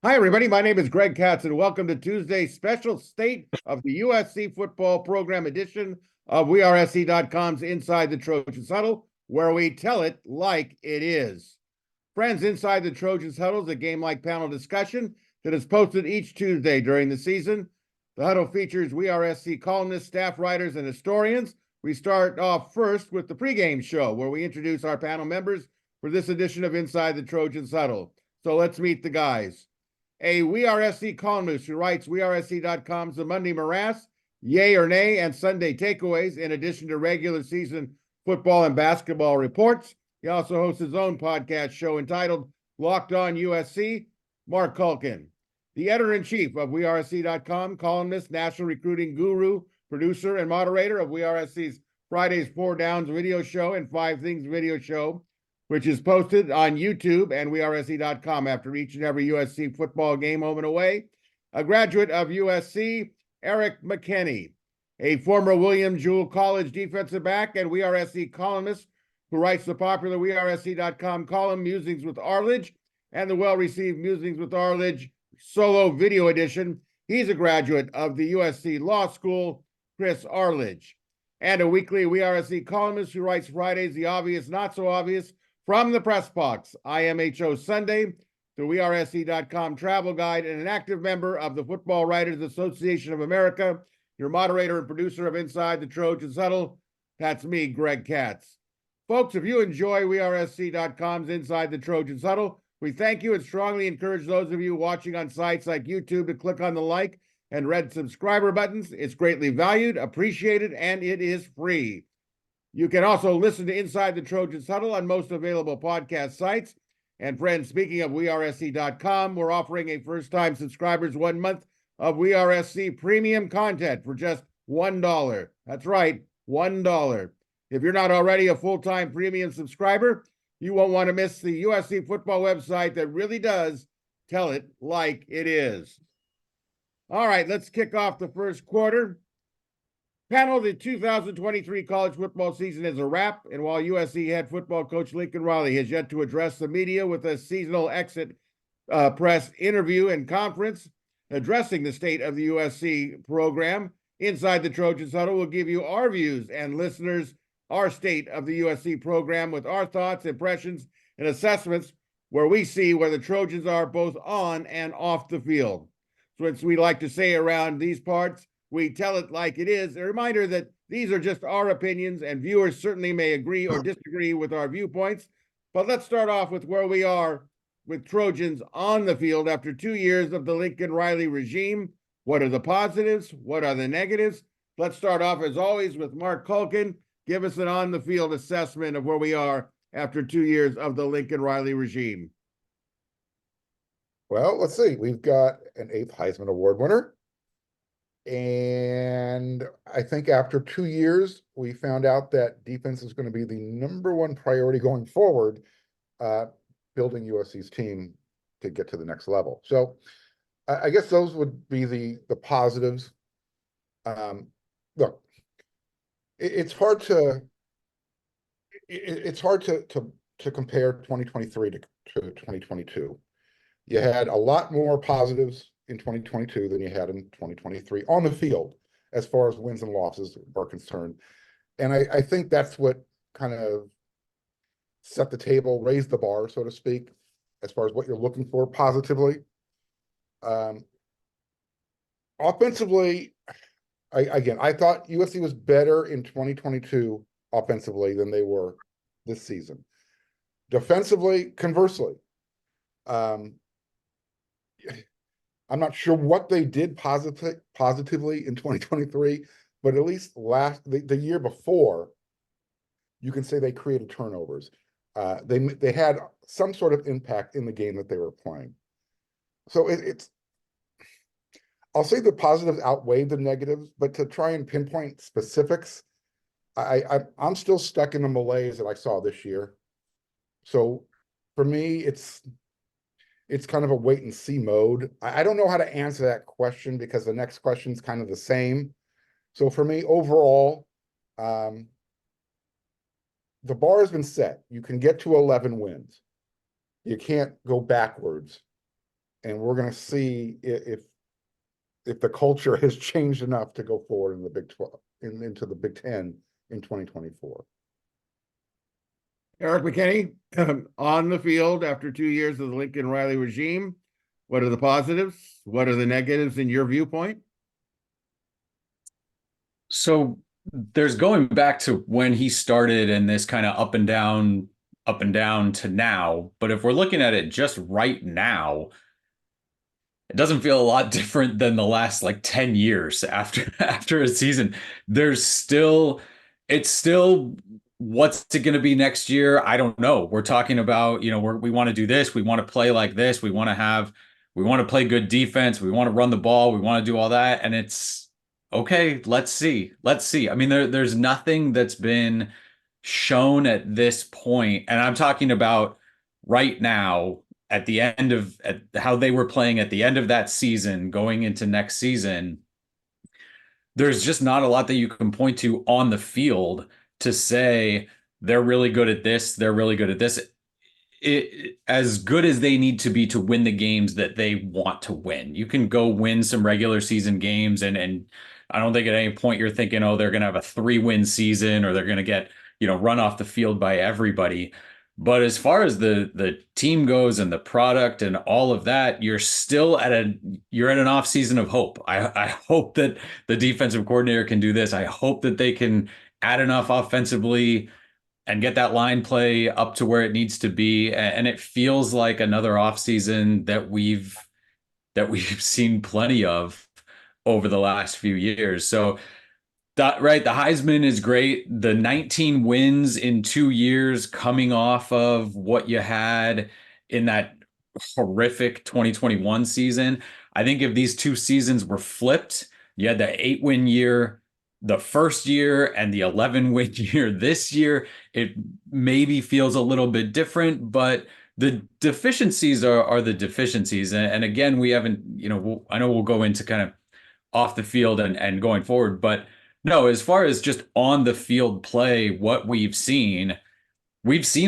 Hi, everybody. My name is Greg Katz, and welcome to Tuesday's special State of the USC Football Program edition of WeAreSC.com's Inside the Trojans Huddle, where we tell it like it is. Friends, Inside the Trojans Huddle is a game-like panel discussion that is posted each Tuesday during the season. The huddle features WeAreSC columnists, staff writers, and historians. We start off first with the pregame show, where we introduce our panel members for this edition of Inside the Trojans Huddle. So let's meet the guys. A WeAreSC columnist who writes WeAreSC.com's The Monday Morass, Yay or Nay, and Sunday Takeaways, in addition to regular season football and basketball reports. He also hosts his own podcast show entitled Locked On USC, Mark Culkin. The editor-in-chief of WeAreSC.com, columnist, national recruiting guru, producer, and moderator of WeAreSC's Fridays 4 Downs video show and 5 Things video show, which is posted on YouTube and WeAreSC.com after each and every USC football game home and away. A graduate of USC, Eric McKinney, a former William Jewell College defensive back and WeAreSC columnist who writes the popular WeAreSC.com column Musings with Arledge and the well-received Musings with Arledge solo video edition. He's a graduate of the USC Law School, Chris Arledge. And a weekly WeAreSC columnist who writes Fridays the Obvious, Not So Obvious, from the Press Box, IMHO Sunday, the WeAreSC.com travel guide, and an active member of the Football Writers Association of America, your moderator and producer of Inside the Trojans Huddle. That's me, Greg Katz. Folks, if you enjoy WeAreSC.com's Inside the Trojans Huddle, we thank you and strongly encourage those of you watching on sites like YouTube to click on the like and red subscriber buttons. It's greatly valued, appreciated, and it is free. You can also listen to Inside the Trojans Huddle on most available podcast sites. And friends, speaking of WeAreSC.com, we're offering a first-time subscribers 1 month of WeAreSC premium content for just $1. That's right, $1. If you're not already a full-time premium subscriber, you won't want to miss the USC football website that really does tell it like it is. All right, let's kick off the first quarter. Panel, the 2023 college football season is a wrap, and while USC head football coach Lincoln Riley has yet to address the media with a seasonal exit press interview and conference addressing the state of the USC program, Inside the Trojans Huddle will give you our views and listeners our state of the USC program with our thoughts, impressions, and assessments where we see where the Trojans are both on and off the field. So as we like to say around these parts, we tell it like it is. A reminder that these are just our opinions, and viewers certainly may agree or disagree with our viewpoints. But let's start off with where we are with Trojans on the field after 2 years of the Lincoln Riley regime. What are the positives? What are the negatives? Let's start off, as always, with Mark Culkin. Give us an on-the-field assessment of where we are after 2 years of the Lincoln Riley regime. Well, let's see. We've got an 8th Heisman Award winner. And I think after 2 years, we found out that defense is going to be the #1 priority going forward, building USC's team to get to the next level. So I guess those would be the positives. Look, it's hard to compare 2023 to 2022. You had a lot more positives in 2022 than you had in 2023 on the field, as far as wins and losses are concerned. And I think that's what kind of set the table, raised the bar, so to speak, as far as what you're looking for positively. Offensively, I thought USC was better in 2022 offensively than they were this season. Defensively, conversely, I'm not sure what they did positively in 2023, but at least the year before, you can say they created turnovers. They had some sort of impact in the game that they were playing. So I'll say the positives outweigh the negatives, but to try and pinpoint specifics, I'm still stuck in the malaise that I saw this year. So for me, it's kind of a wait and see mode. I don't know how to answer that question because the next question is kind of the same. So for me, overall, the bar has been set. You can get to 11 wins. You can't go backwards. And we're going to see if the culture has changed enough to go forward in the Big 12 into the Big 10 in 2024. Eric McKinney, on the field after 2 years of the Lincoln Riley regime, what are the positives? What are the negatives in your viewpoint? So there's going back to when he started and this kind of up and down to now. But if we're looking at it just right now, it doesn't feel a lot different than the last like 10 years after a season. It's still what's it going to be next year? I don't know. We're talking about, we want to do this, we want to play like this, we want to play good defense, we want to run the ball, we want to do all that, and it's okay, let's see. I mean, there's nothing that's been shown at this point, and I'm talking about right now at how they were playing at the end of that season going into next season. There's just not a lot that you can point to on the field to say they're really good at this, they're really good at this. As good as they need to be to win the games that they want to win. You can go win some regular season games, and I don't think at any point you're thinking, oh, they're going to have a 3-win season or they're going to get, run off the field by everybody. But as far as the team goes and the product and all of that, you're still you're at an off season of hope. I hope that the defensive coordinator can do this. I hope that they can add enough offensively and get that line play up to where it needs to be. And it feels like another offseason that we've seen plenty of over the last few years. So right, the Heisman is great. The 19 wins in 2 years coming off of what you had in that horrific 2021 season. I think if these 2 seasons were flipped, you had the 8-win year the first year and the 11-win year this year, it maybe feels a little bit different, but the deficiencies are the deficiencies. And again, we haven't, I know we'll go into kind of off the field and going forward, but no, as far as just on the field play, what we've seen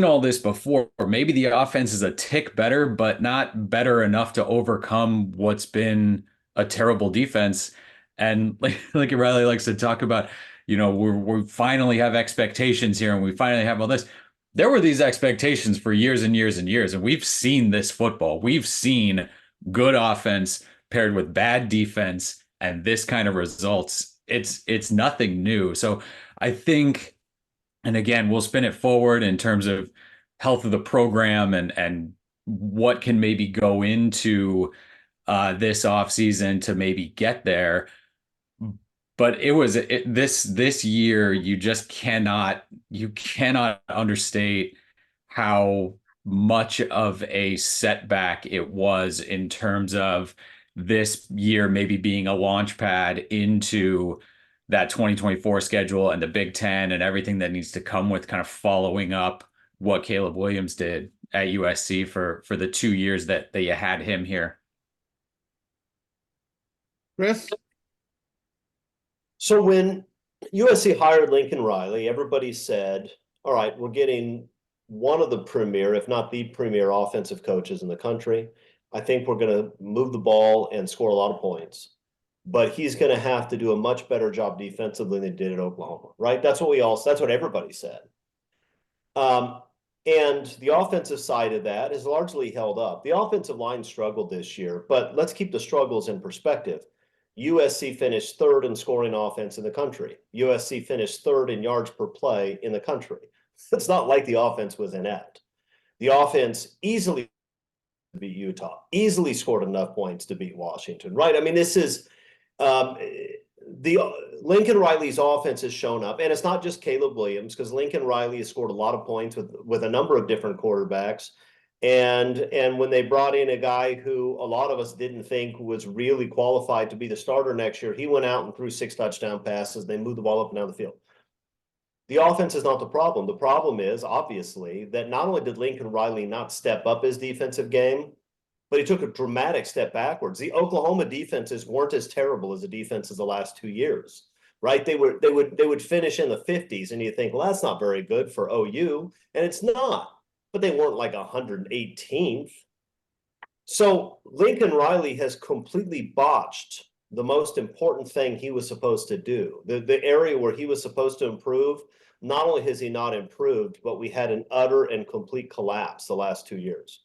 all this before. Maybe the offense is a tick better, but not better enough to overcome what's been a terrible defense. And like Riley likes to talk about, we finally have expectations here and we finally have all this. There were these expectations for years and years and years, and we've seen this football. We've seen good offense paired with bad defense and this kind of results. It's nothing new. So I think, and again, we'll spin it forward in terms of health of the program and what can maybe go into this offseason to maybe get there. But this year, you cannot understate how much of a setback it was in terms of this year maybe being a launch pad into that 2024 schedule and the Big Ten and everything that needs to come with kind of following up what Caleb Williams did at USC for the 2 years that you had him here. Chris? So when USC hired Lincoln Riley, everybody said, all right, we're getting one of the premier, if not the premier offensive coaches in the country. I think we're going to move the ball and score a lot of points, but he's going to have to do a much better job defensively than they did at Oklahoma, right? That's what everybody said. And the offensive side of that is largely held up. The offensive line struggled this year, but let's keep the struggles in perspective. USC finished 3rd in scoring offense in the country. USC finished 3rd in yards per play in the country. It's not like the offense was inept. The offense easily beat Utah, easily scored enough points to beat Washington, right? I mean, this is the Lincoln Riley's offense has shown up, and it's not just Caleb Williams, because Lincoln Riley has scored a lot of points with a number of different quarterbacks. And when they brought in a guy who a lot of us didn't think was really qualified to be the starter next year, he went out and threw 6 touchdown passes. They moved the ball up and down the field. The offense is not the problem. The problem is, obviously, that not only did Lincoln Riley not step up his defensive game, but he took a dramatic step backwards. The Oklahoma defenses weren't as terrible as the defenses the last 2 years, right? They would finish in the 50s, and you think, well, that's not very good for OU, and it's not. But they weren't like 118th. So Lincoln Riley has completely botched the most important thing he was supposed to do. The area where he was supposed to improve, not only has he not improved, but we had an utter and complete collapse the last 2 years.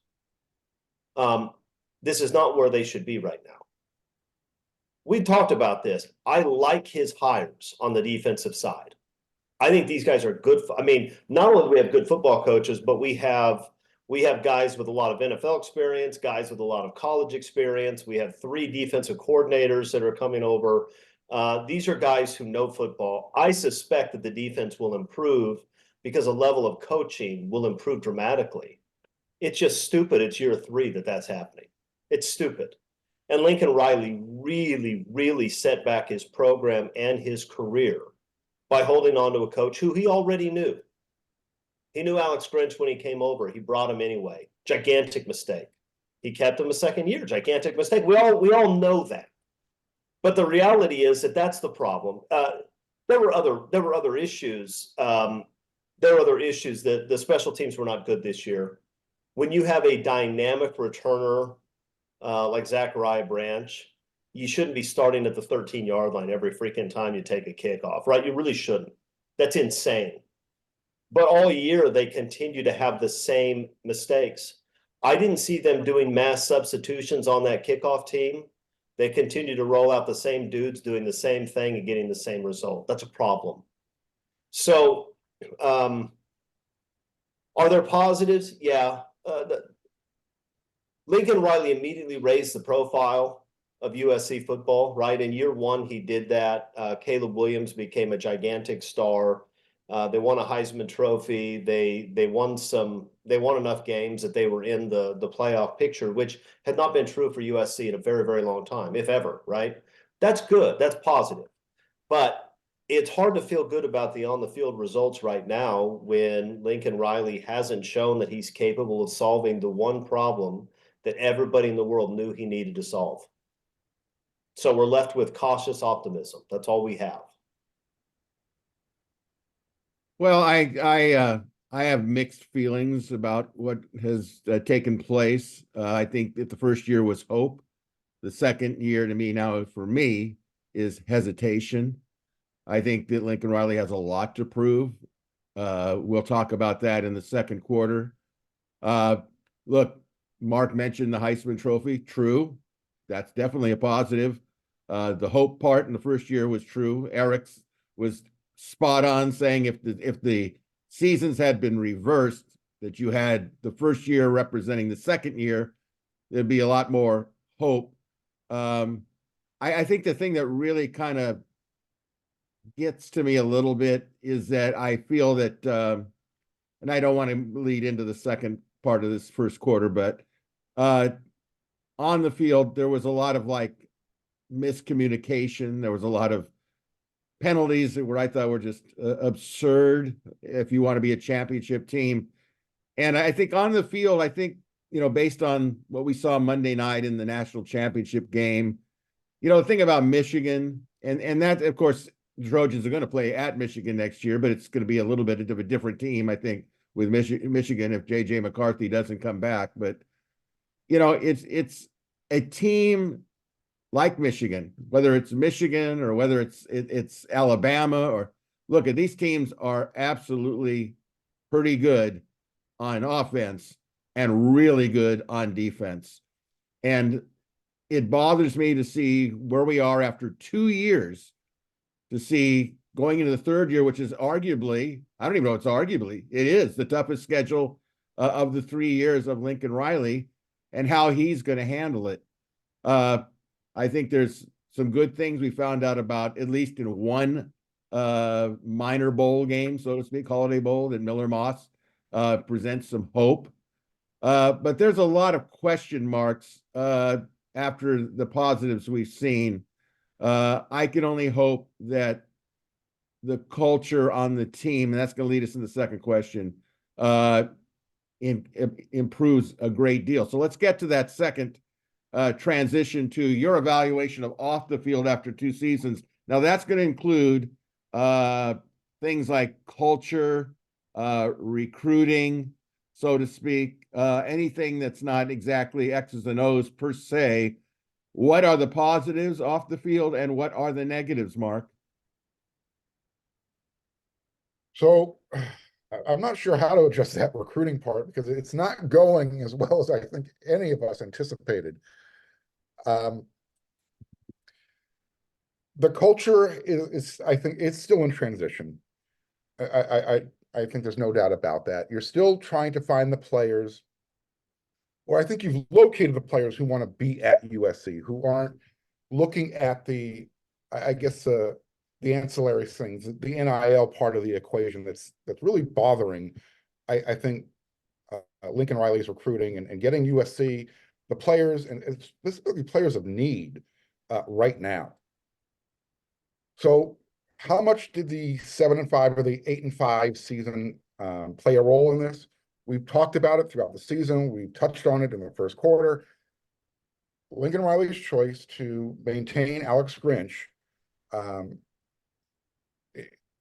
This is not where they should be right now. We talked about this. I like his hires on the defensive side. I think these guys are good. I mean, not only do we have good football coaches, but we have guys with a lot of NFL experience, guys with a lot of college experience. We have 3 defensive coordinators that are coming over. These are guys who know football. I suspect that the defense will improve because the level of coaching will improve dramatically. It's just stupid. It's year 3 that's happening. It's stupid. And Lincoln Riley really, really set back his program and his career by holding on to a coach who he already knew. He knew Alex Grinch when he came over. He brought him anyway. Gigantic mistake. He kept him a second year. Gigantic mistake. We all know that. But the reality is that that's the problem. There were other issues. There were other issues that the special teams were not good this year. When you have a dynamic returner like Zachariah Branch, you shouldn't be starting at the 13-yard line every freaking time you take a kickoff, right? You really shouldn't. That's insane. But all year, they continue to have the same mistakes. I didn't see them doing mass substitutions on that kickoff team. They continue to roll out the same dudes doing the same thing and getting the same result. That's a problem. So, are there positives? Yeah. Lincoln Riley immediately raised the profile of USC football, right? In year 1, he did that. Caleb Williams became a gigantic star. They won a Heisman Trophy. They won enough games that they were in the playoff picture, which had not been true for USC in a very, very long time, if ever, right? That's good. That's positive. But it's hard to feel good about the on-the-field results right now when Lincoln Riley hasn't shown that he's capable of solving the one problem that everybody in the world knew he needed to solve. So we're left with cautious optimism. That's all we have. Well, I have mixed feelings about what has taken place. I think that the first year was hope. The second year, to me now, for me, is hesitation. I think that Lincoln Riley has a lot to prove. We'll talk about that in the second quarter. Look, Mark mentioned the Heisman Trophy. True. That's definitely a positive. The hope part in the first year was true. Eric's was spot on, saying if the seasons had been reversed, that you had the first year representing the second year, there'd be a lot more hope. I think the thing that really kind of gets to me a little bit is that I feel that, and I don't want to lead into the second part of this first quarter, but on the field, there was a lot of miscommunication. There was a lot of penalties that I thought were just absurd if you want to be a championship team. And I think on the field, based on what we saw Monday night in the national championship game, the thing about Michigan, and that, of course, the Trojans are going to play at Michigan next year, but it's going to be a little bit of a different team, I think, with Michigan if J.J. McCarthy doesn't come back. But, it's a team like Michigan, whether it's Michigan or whether it's Alabama, or look at these teams are absolutely pretty good on offense and really good on defense. And it bothers me to see where we are after 2 years, to see going into the third year, which is arguably, I don't even know, it's arguably, it is the toughest schedule of the 3 years of Lincoln Riley, and how he's going to handle it. I think there's some good things we found out about, at least in one minor bowl game, so to speak, Holiday Bowl, that Miller Moss presents some hope. But there's a lot of question marks after the positives we've seen. I can only hope that the culture on the team, and that's going to lead us in the second question, improves a great deal. So let's get to that second transition to your evaluation of off the field after 2 seasons. Now that's going to include things like culture, recruiting, so to speak, anything that's not exactly X's and O's per se, what are the positives off the field and what are the negatives, Mark? So I'm not sure how to address that recruiting part because it's not going as well as I think any of us anticipated. The culture is I think it's still in transition. I think there's no doubt about that. You're still trying to find the players, or I think you've located the players who want to be at USC, who aren't looking at I guess, the ancillary things, the NIL part of the equation that's really bothering, I think, Lincoln Riley's recruiting and getting USC the players and specifically players of need right now. So how much did the 7-5 or the 8-5 season play a role in this? We've talked about it throughout the season. We touched on it in the first quarter. Lincoln Riley's choice to maintain Alex Grinch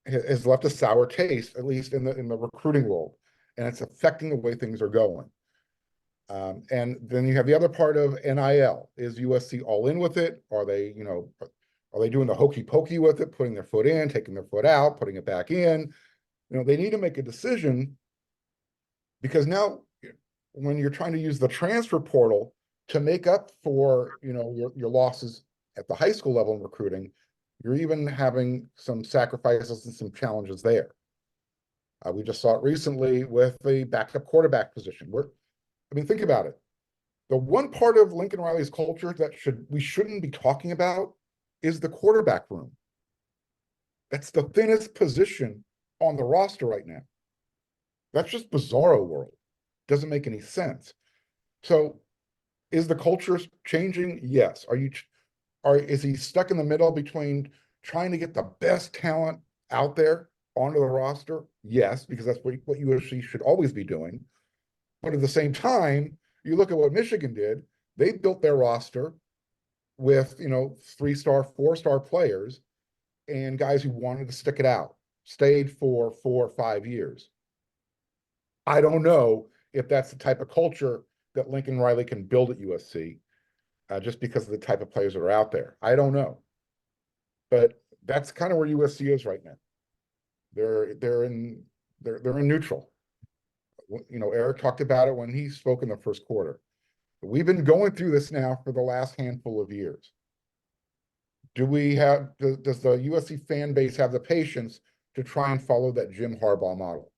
has left a sour taste, at least in the recruiting world, and it's affecting the way things are going. And then you have the other part of NIL. Is USC all in with it? Are they, are they doing the hokey pokey with it, putting their foot in, taking their foot out, putting it back in? They need to make a decision, because now when you're trying to use the transfer portal to make up for, your losses at the high school level in recruiting, you're even having some sacrifices and some challenges there. We just saw it recently with the backup quarterback position. Think about it. The one part of Lincoln Riley's culture that we shouldn't be talking about is the quarterback room. That's the thinnest position on the roster right now. That's just bizarro world. Doesn't make any sense. So is the culture changing? Yes. Is he stuck in the middle between trying to get the best talent out there onto the roster? Yes, because that's what USC should always be doing. But at the same time, you look at what Michigan did. They built their roster with, 3-star, 4-star players and guys who wanted to stick it out, stayed for 4 or 5 years. I don't know if that's the type of culture that Lincoln Riley can build at USC, just because of the type of players that are out there. I don't know. But that's kind of where USC is right now. They're in neutral. Eric talked about it when he spoke in the first quarter. We've been going through this now for the last handful of years. Does the USC fan base have the patience to try and follow that Jim Harbaugh model?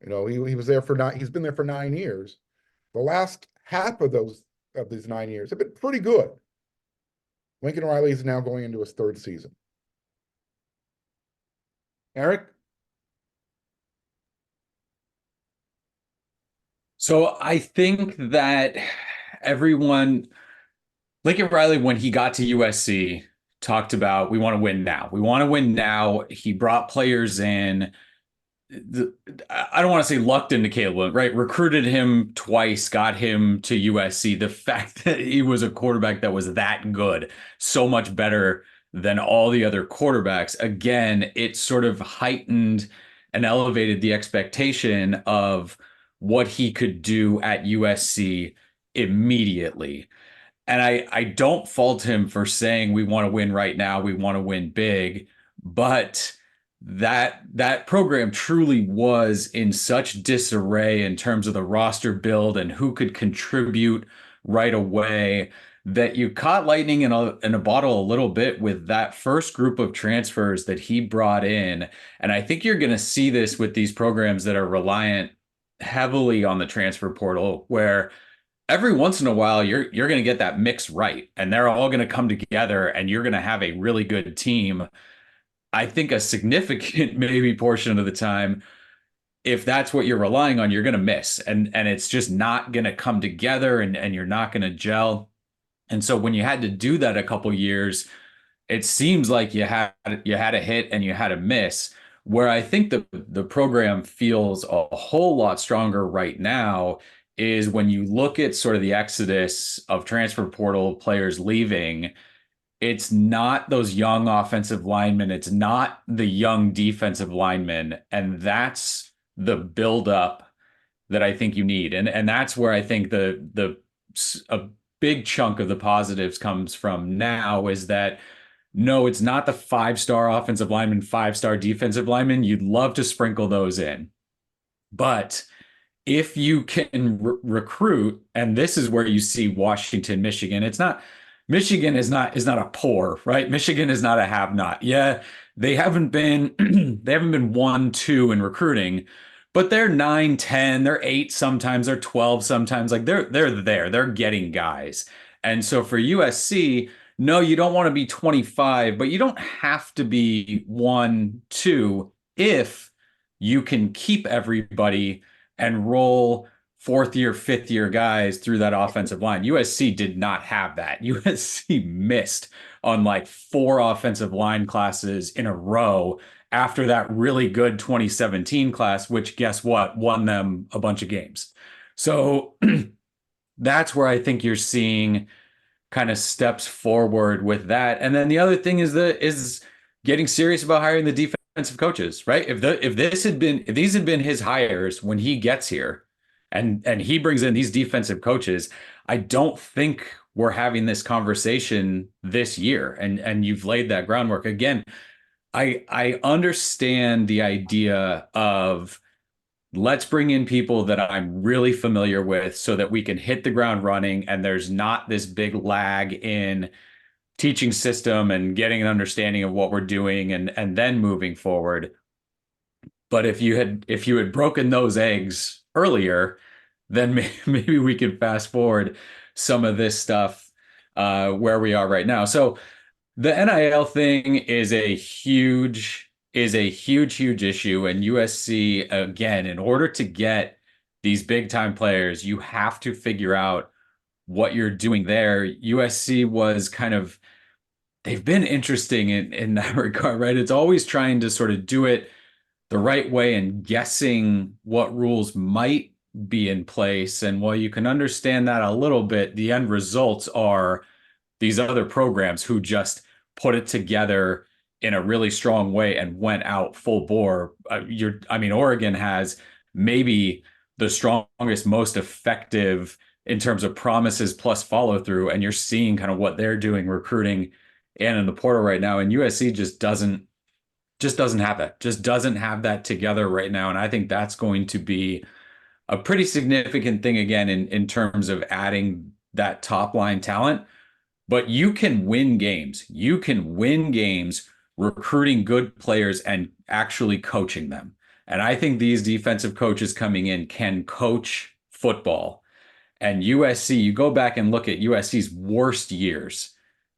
He was there he's been there for 9 years. The last half of these 9 years have been pretty good. Lincoln Riley is now going into his 3rd season. Eric? So I think that Lincoln Riley, when he got to USC, talked about, we want to win now. We want to win now. He brought players in. I don't want to say lucked into Caleb, right? Recruited him twice, got him to USC. The fact that he was a quarterback that was that good, so much better than all the other quarterbacks, again, it sort of heightened and elevated the expectation of what he could do at USC immediately. And I don't fault him for saying we want to win right now, we want to win big, but that program truly was in such disarray in terms of the roster build and who could contribute right away, that you caught lightning in a bottle a little bit with that first group of transfers that he brought in. And I think you're going to see this with these programs that are reliant heavily on the transfer portal, where every once in a while you're going to get that mix right, and they're all going to come together and you're going to have a really good team. I think a significant maybe portion of the time, if that's what you're relying on, you're going to miss, and it's just not going to come together, and you're not going to gel. And so when you had to do that a couple years, it seems like you had a hit and you had a miss. Where I think the program feels a whole lot stronger right now is when you look at sort of the exodus of transfer portal players leaving. It's not those young offensive linemen. It's not the young defensive linemen. And that's the buildup that I think you need. And that's where I think a big chunk of the positives comes from now is that no, it's not the 5-star offensive lineman, 5-star defensive lineman. You'd love to sprinkle those in. But if you can recruit, and this is where you see Washington, Michigan, Michigan is not a poor, right? Michigan is not a have-not. Yeah, they haven't been 1-2 in recruiting, but they're 9, 10, they're 8 sometimes, they're 12 sometimes. Like they're getting guys. And so for USC, no, you don't want to be 25, but you don't have to be 1, 2 if you can keep everybody and roll 4th-year, 5th-year guys through that offensive line. USC did not have that. USC missed on like 4 offensive line classes in a row after that really good 2017 class, which guess what? Won them a bunch of games. So that's where I think you're seeing kind of steps forward with that. And then the other thing is getting serious about hiring the defensive coaches, right? If these had been his hires when he gets here, and he brings in these defensive coaches, I don't think we're having this conversation this year. And you've laid that groundwork. Again, I understand the idea of let's bring in people that I'm really familiar with so that we can hit the ground running and there's not this big lag in teaching system and getting an understanding of what we're doing and then moving forward. But if you had broken those eggs earlier, then maybe we could fast forward some of this stuff where we are right now. So the NIL thing is a huge issue. And USC, again, in order to get these big time players, you have to figure out what you're doing there. USC was they've been interesting in that regard, right? It's always trying to sort of do it the right way and guessing what rules might be in place. And while you can understand that a little bit, the end results are these other programs who just put it together in a really strong way and went out full bore. Oregon has maybe the strongest, most effective in terms of promises plus follow through. And you're seeing kind of what they're doing recruiting and in the portal right now. And USC just doesn't have that together right now. And I think that's going to be a pretty significant thing again in terms of adding that top line talent. But you can win games. You can win games recruiting good players and actually coaching them. And I think these defensive coaches coming in can coach football. And USC, you go back and look at USC's worst years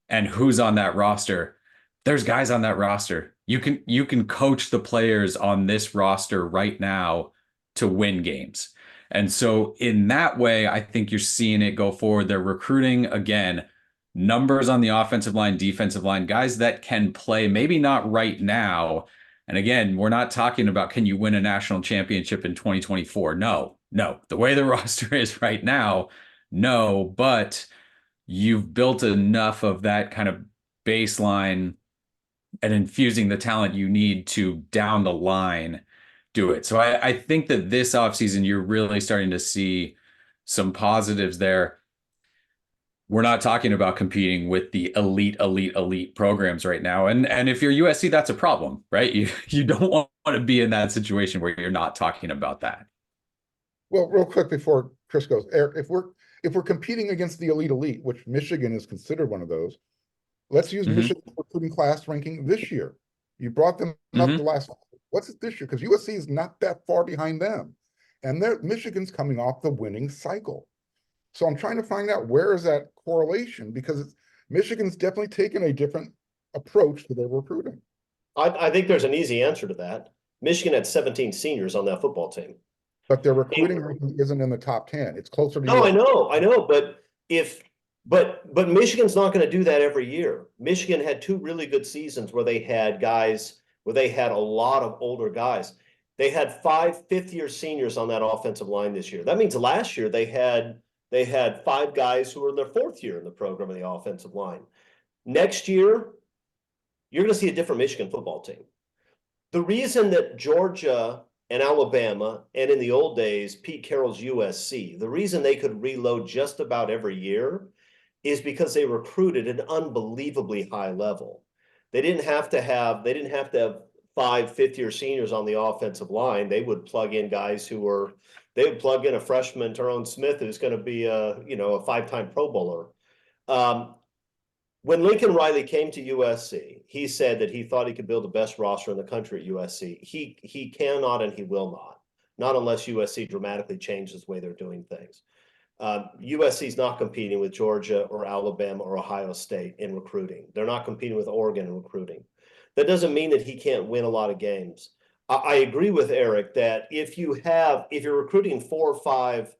and who's on that roster. There's guys on that roster. You can coach the players on this roster right now to win games. And so in that way, I think you're seeing it go forward. They're recruiting, again, numbers on the offensive line, defensive line, guys that can play, maybe not right now. And again, we're not talking about can you win a national championship in 2024? No. The way the roster is right now, no. But you've built enough of that kind of baseline and infusing the talent you need to down the line do it. So I think that this offseason, you're really starting to see some positives there. We're not talking about competing with the elite programs right now. And if you're USC, that's a problem, right? You don't want to be in that situation where you're not talking about that. Well, real quick before Chris goes, Eric, if we're competing against the elite, which Michigan is considered one of those, let's use Michigan's recruiting class ranking this year. You brought them up the last. What's it this year? Because USC is not that far behind them, and Michigan's coming off the winning cycle. So I'm trying to find out where is that correlation, because Michigan's definitely taken a different approach to their recruiting. I think there's an easy answer to that. Michigan had 17 seniors on that football team. But their recruiting ranking isn't in the top 10. It's closer to. No, I know. But Michigan's not going to do that every year. Michigan had 2 really good seasons where they had a lot of older guys. They had 5 fifth-year seniors on that offensive line this year. That means last year they had 5 guys who were in their 4th year in the program of the offensive line. Next year, you're going to see a different Michigan football team. The reason that Georgia and Alabama, and in the old days, Pete Carroll's USC, the reason they could reload just about every year is because they recruited at an unbelievably high level. They didn't have to have 5 fifth-year seniors on the offensive line. They would plug in guys they would plug in a freshman, Tyrone Smith, who's going to be a 5-time Pro Bowler. When Lincoln Riley came to USC, he said that he thought he could build the best roster in the country at USC. He cannot and he will not unless USC dramatically changes the way they're doing things. USC is not competing with Georgia or Alabama or Ohio State in recruiting. They're not competing with Oregon in recruiting. That doesn't mean that he can't win a lot of games. I agree with Eric that if you're recruiting 4 or 5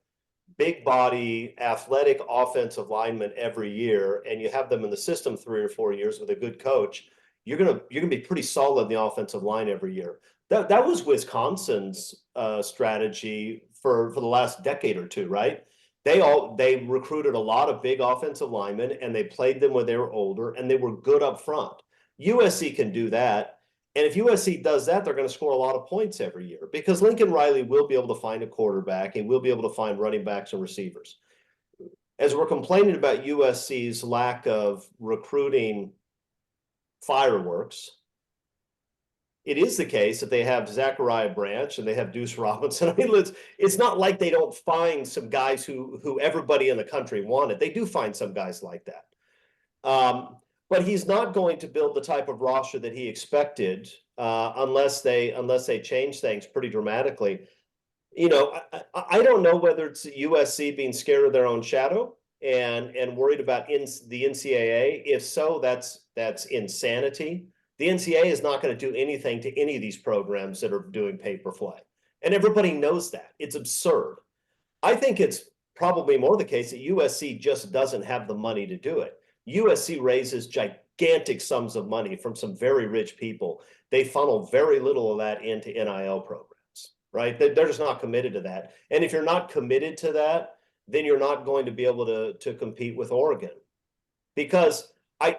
big body athletic offensive linemen every year, and you have them in the system 3 or 4 years with a good coach, you're gonna be pretty solid in the offensive line every year. That was Wisconsin's strategy for the last decade or two, right? They recruited a lot of big offensive linemen, and they played them when they were older, and they were good up front. USC can do that. And if USC does that, they're going to score a lot of points every year because Lincoln Riley will be able to find a quarterback and will be able to find running backs and receivers. As we're complaining about USC's lack of recruiting fireworks, it is the case that they have Zachariah Branch and they have Deuce Robinson. I mean, it's not like they don't find some guys who everybody in the country wanted. They do find some guys like that. But he's not going to build the type of roster that he expected unless they change things pretty dramatically. I don't know whether it's USC being scared of their own shadow and worried about the NCAA. If so, that's insanity. The NCAA is not going to do anything to any of these programs that are doing pay-per-play. And everybody knows that. It's absurd. I think it's probably more the case that USC just doesn't have the money to do it. USC raises gigantic sums of money from some very rich people. They funnel very little of that into NIL programs, right? They're just not committed to that. And if you're not committed to that, then you're not going to be able to compete with Oregon. Because I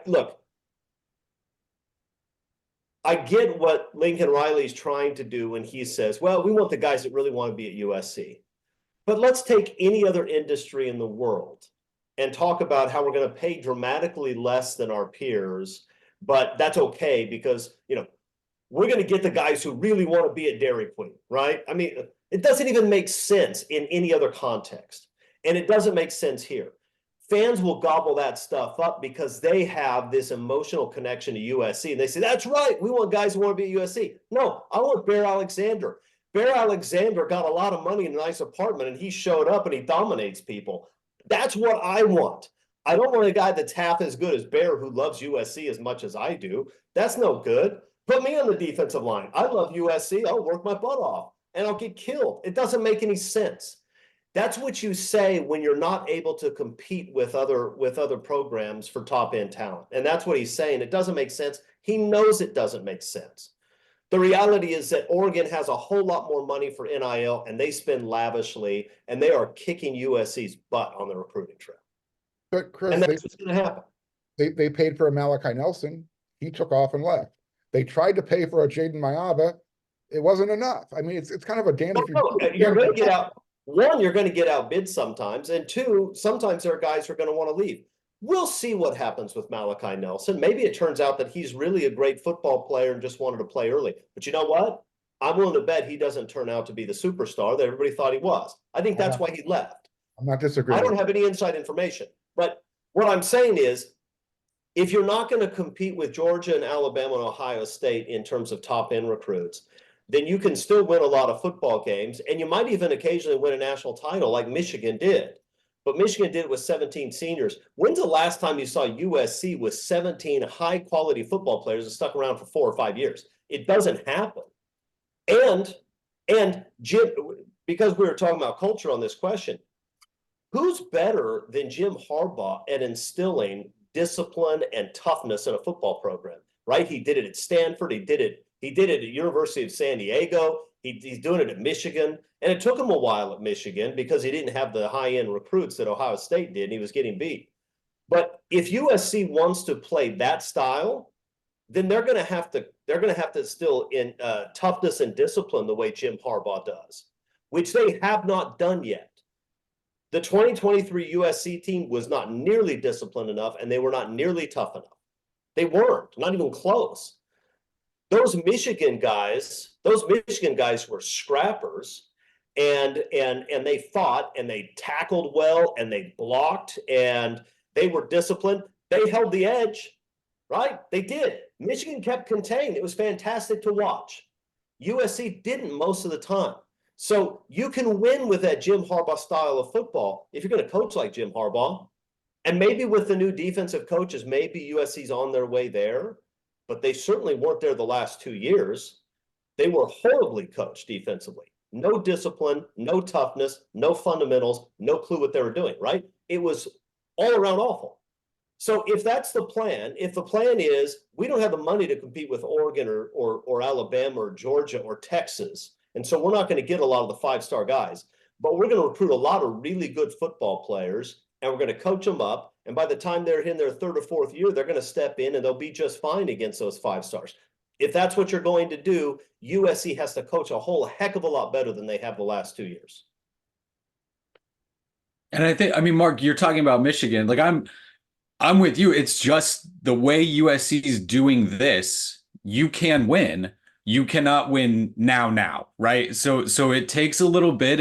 get what Lincoln Riley's trying to do when he says, well, we want the guys that really want to be at USC. But let's take any other industry in the world and talk about how we're going to pay dramatically less than our peers, but that's okay because, we're going to get the guys who really want to be at Dairy Queen, right? I mean, it doesn't even make sense in any other context. And it doesn't make sense here. Fans will gobble that stuff up because they have this emotional connection to USC. And they say, that's right, we want guys who want to be at USC. No, I want Bear Alexander. Bear Alexander got a lot of money in a nice apartment, and he showed up and he dominates people. That's what I want. I don't want a guy that's half as good as Bear who loves USC as much as I do. That's no good. Put me on the defensive line. I love USC. I'll work my butt off and I'll get killed. It doesn't make any sense. That's what you say when you're not able to compete with other programs for top end talent. And that's what he's saying. It doesn't make sense. He knows it doesn't make sense. The reality is that Oregon has a whole lot more money for NIL, and they spend lavishly, and they are kicking USC's butt on the recruiting trail. But Chris, and that's what's going to happen. They paid for a Malachi Nelson. He took off and left. They tried to pay for a Jaden Mayava. It wasn't enough. I mean, it's kind of a damn. You're going to get out. One, you're going to get outbid sometimes, and two, sometimes there are guys who are going to want to leave. We'll see what happens with Malachi Nelson. Maybe it turns out that he's really a great football player and just wanted to play early. But you know what? I'm willing to bet he doesn't turn out to be the superstar that everybody thought he was. I think that's why he left. I'm not disagreeing. I don't have any inside information. But what I'm saying is, if you're not going to compete with Georgia and Alabama and Ohio State in terms of top-end recruits, then you can still win a lot of football games, and you might even occasionally win a national title like Michigan did. But Michigan did it with 17 seniors. When's the last time you saw USC with 17 high-quality football players that stuck around for 4 or 5 years? It doesn't happen. And Jim, because we were talking about culture on this question, who's better than Jim Harbaugh at instilling discipline and toughness in a football program, right? He did it at Stanford. He did it at University of San Diego. He's doing it at Michigan. And it took him a while at Michigan because he didn't have the high-end recruits that Ohio State did, and he was getting beat. But if USC wants to play that style, then they're going to have to still in toughness and discipline the way Jim Harbaugh does, which they have not done yet. The 2023 USC team was not nearly disciplined enough, and they were not nearly tough enough. They weren't, not even close. Those Michigan guys were scrappers, and they fought and they tackled well and they blocked and they were disciplined. They held the edge, right? They did. Michigan kept contained. It was fantastic to watch. USC didn't most of the time. So you can win with that Jim Harbaugh style of football if you're going to coach like Jim Harbaugh. And maybe with the new defensive coaches, maybe USC's on their way there, but they certainly weren't there the last 2 years. They were horribly coached defensively. No discipline, no toughness, no fundamentals, no clue what they were doing, right? It was all around awful. So if that's the plan, if the plan is we don't have the money to compete with Oregon or Alabama or Georgia or Texas, and so we're not going to get a lot of the five-star guys, but we're going to recruit a lot of really good football players, and we're going to coach them up. And by the time they're in their third or fourth year, they're going to step in and they'll be just fine against those five stars. If that's what you're going to do, USC has to coach a whole heck of a lot better than they have the last 2 years. And I mean, Mark, you're talking about Michigan. Like I'm with you. It's just the way USC is doing this, you can win. You cannot win now, right? So it takes a little bit.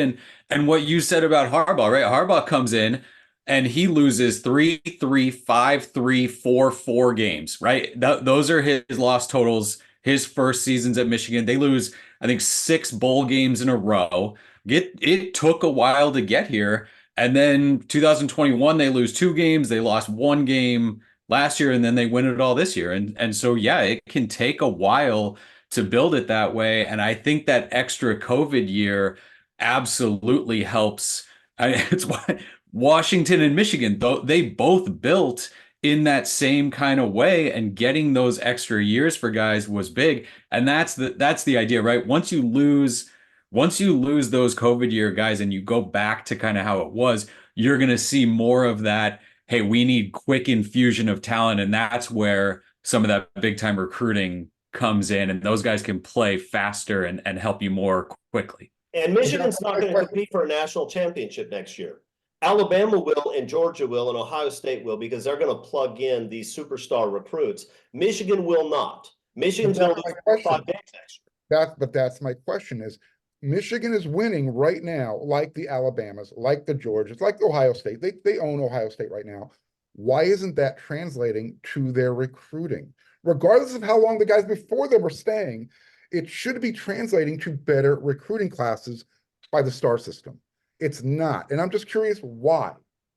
And what you said about Harbaugh, right? Harbaugh comes in and he loses 3-3, 5-3, 4-4 games, right? Those are his loss totals. His first seasons at Michigan, they lose, I think, 6 bowl games in a row. It took a while to get here. And then 2021, they lose 2 games. They lost 1 game last year, and then they win it all this year. And so, yeah, it can take a while to build it that way. And I think that extra COVID year absolutely helps. It's why Washington and Michigan, though, they both built in that same kind of way, and getting those extra years for guys was big. And that's the idea, right? Once you lose those COVID year guys and you go back to kind of how it was, you're going to see more of that. Hey, we need quick infusion of talent. And that's where some of that big time recruiting comes in, and those guys can play faster and help you more quickly. And Michigan's not going to compete for a national championship next year. Alabama will, and Georgia will, and Ohio State will, because they're going to plug in these superstar recruits. Michigan will not. Michigan's going to lose 5 games next year. But that's my question is, Michigan is winning right now, like the Alabamas, like the Georgias, like Ohio State. They own Ohio State right now. Why isn't that translating to their recruiting? Regardless of how long the guys before them were staying, it should be translating to better recruiting classes by the star system. It's not. And I'm just curious why.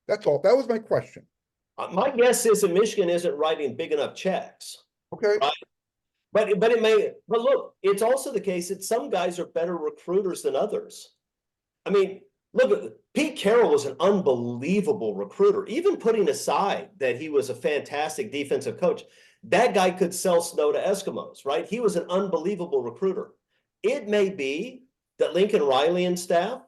That's all. That was my question. My guess is that Michigan isn't writing big enough checks. Okay. Right? But look, it's also the case that some guys are better recruiters than others. I mean, look, Pete Carroll was an unbelievable recruiter, even putting aside that he was a fantastic defensive coach. That guy could sell snow to Eskimos, right? He was an unbelievable recruiter. It may be that Lincoln Riley and staff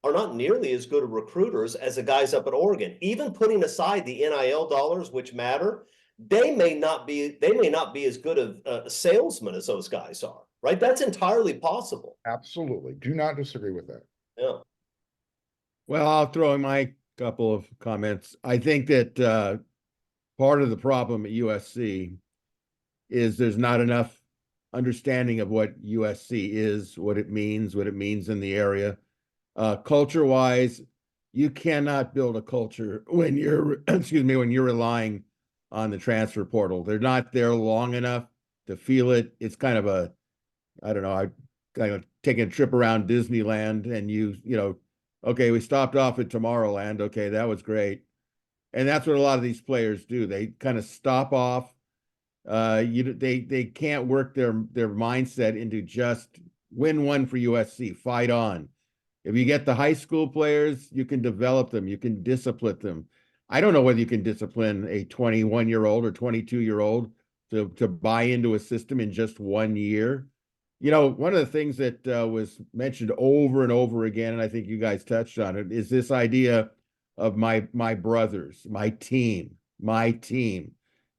are not nearly as good of recruiters as the guys up at Oregon. Even putting aside the NIL dollars, which matter, they may not be as good of a salesman as those guys are, right? That's entirely possible. Absolutely. Do not disagree with that. Yeah. Well, I'll throw in my couple of comments. I think that part of the problem at USC is there's not enough understanding of what USC is, what it means in the area. Culture-wise, you cannot build a culture when you're, when you're relying on the transfer portal. They're not there long enough to feel it. It's kind of a, I don't know, I kind of taking a trip around Disneyland, and you know, okay, we stopped off at Tomorrowland. Okay, that was great. And that's what a lot of these players do. They kind of stop off. They can't work their mindset into just win one for USC, fight on. If you get the high school players, you can develop them, you can discipline them. I don't know whether you can discipline a 21-year-old or 22-year-old to buy into a system in just 1 year. You know, one of the things that was mentioned over and over again, and I think you guys touched on it, is this idea of my brothers, my team.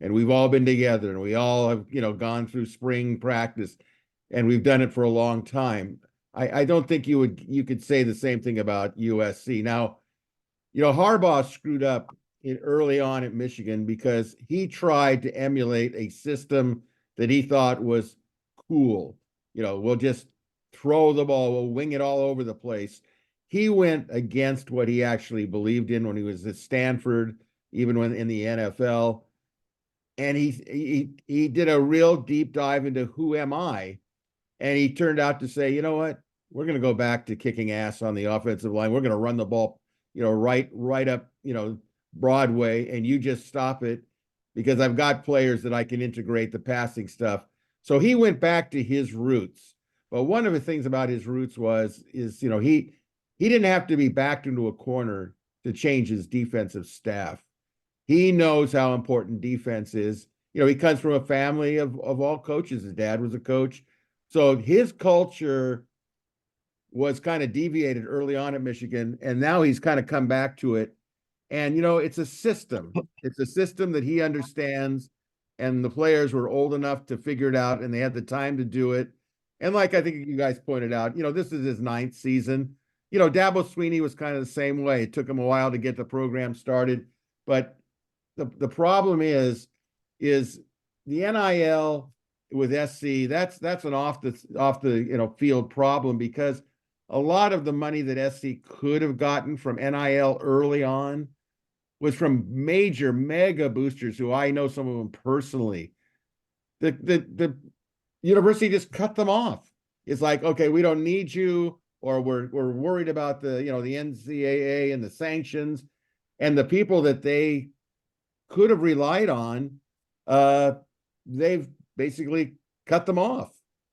and we've all been together, and we all have, gone through spring practice, and we've done it for a long time. I don't think you could say the same thing about USC. Now, Harbaugh screwed up early on at Michigan because he tried to emulate a system that he thought was cool. We'll just throw the ball, we'll wing it all over the place. He went against what he actually believed in when he was at Stanford, even when in the NFL. And he did a real deep dive into who am I? And he turned out to say, you know what? We're going to go back to kicking ass on the offensive line. We're going to run the ball, right up, Broadway, and you just stop it because I've got players that I can integrate the passing stuff. So he went back to his roots. But one of the things about his roots is he didn't have to be backed into a corner to change his defensive staff. He knows how important defense is. He comes from a family of all coaches. His dad was a coach. So his culture was kind of deviated early on at Michigan, and now he's kind of come back to it. And, it's a system. It's a system that he understands, and the players were old enough to figure it out, and they had the time to do it. And like I think you guys pointed out, this is his 9th season. Dabo Swinney was kind of the same way. It took him a while to get the program started. But the problem is the NIL with SC, that's an off the field problem, because a lot of the money that SC could have gotten from NIL early on was from major mega boosters who I know some of them personally. The university just cut them off. It's like, okay, we don't need you, or we're worried about the the NCAA and the sanctions, and the people that they could have relied on, they've basically cut them off.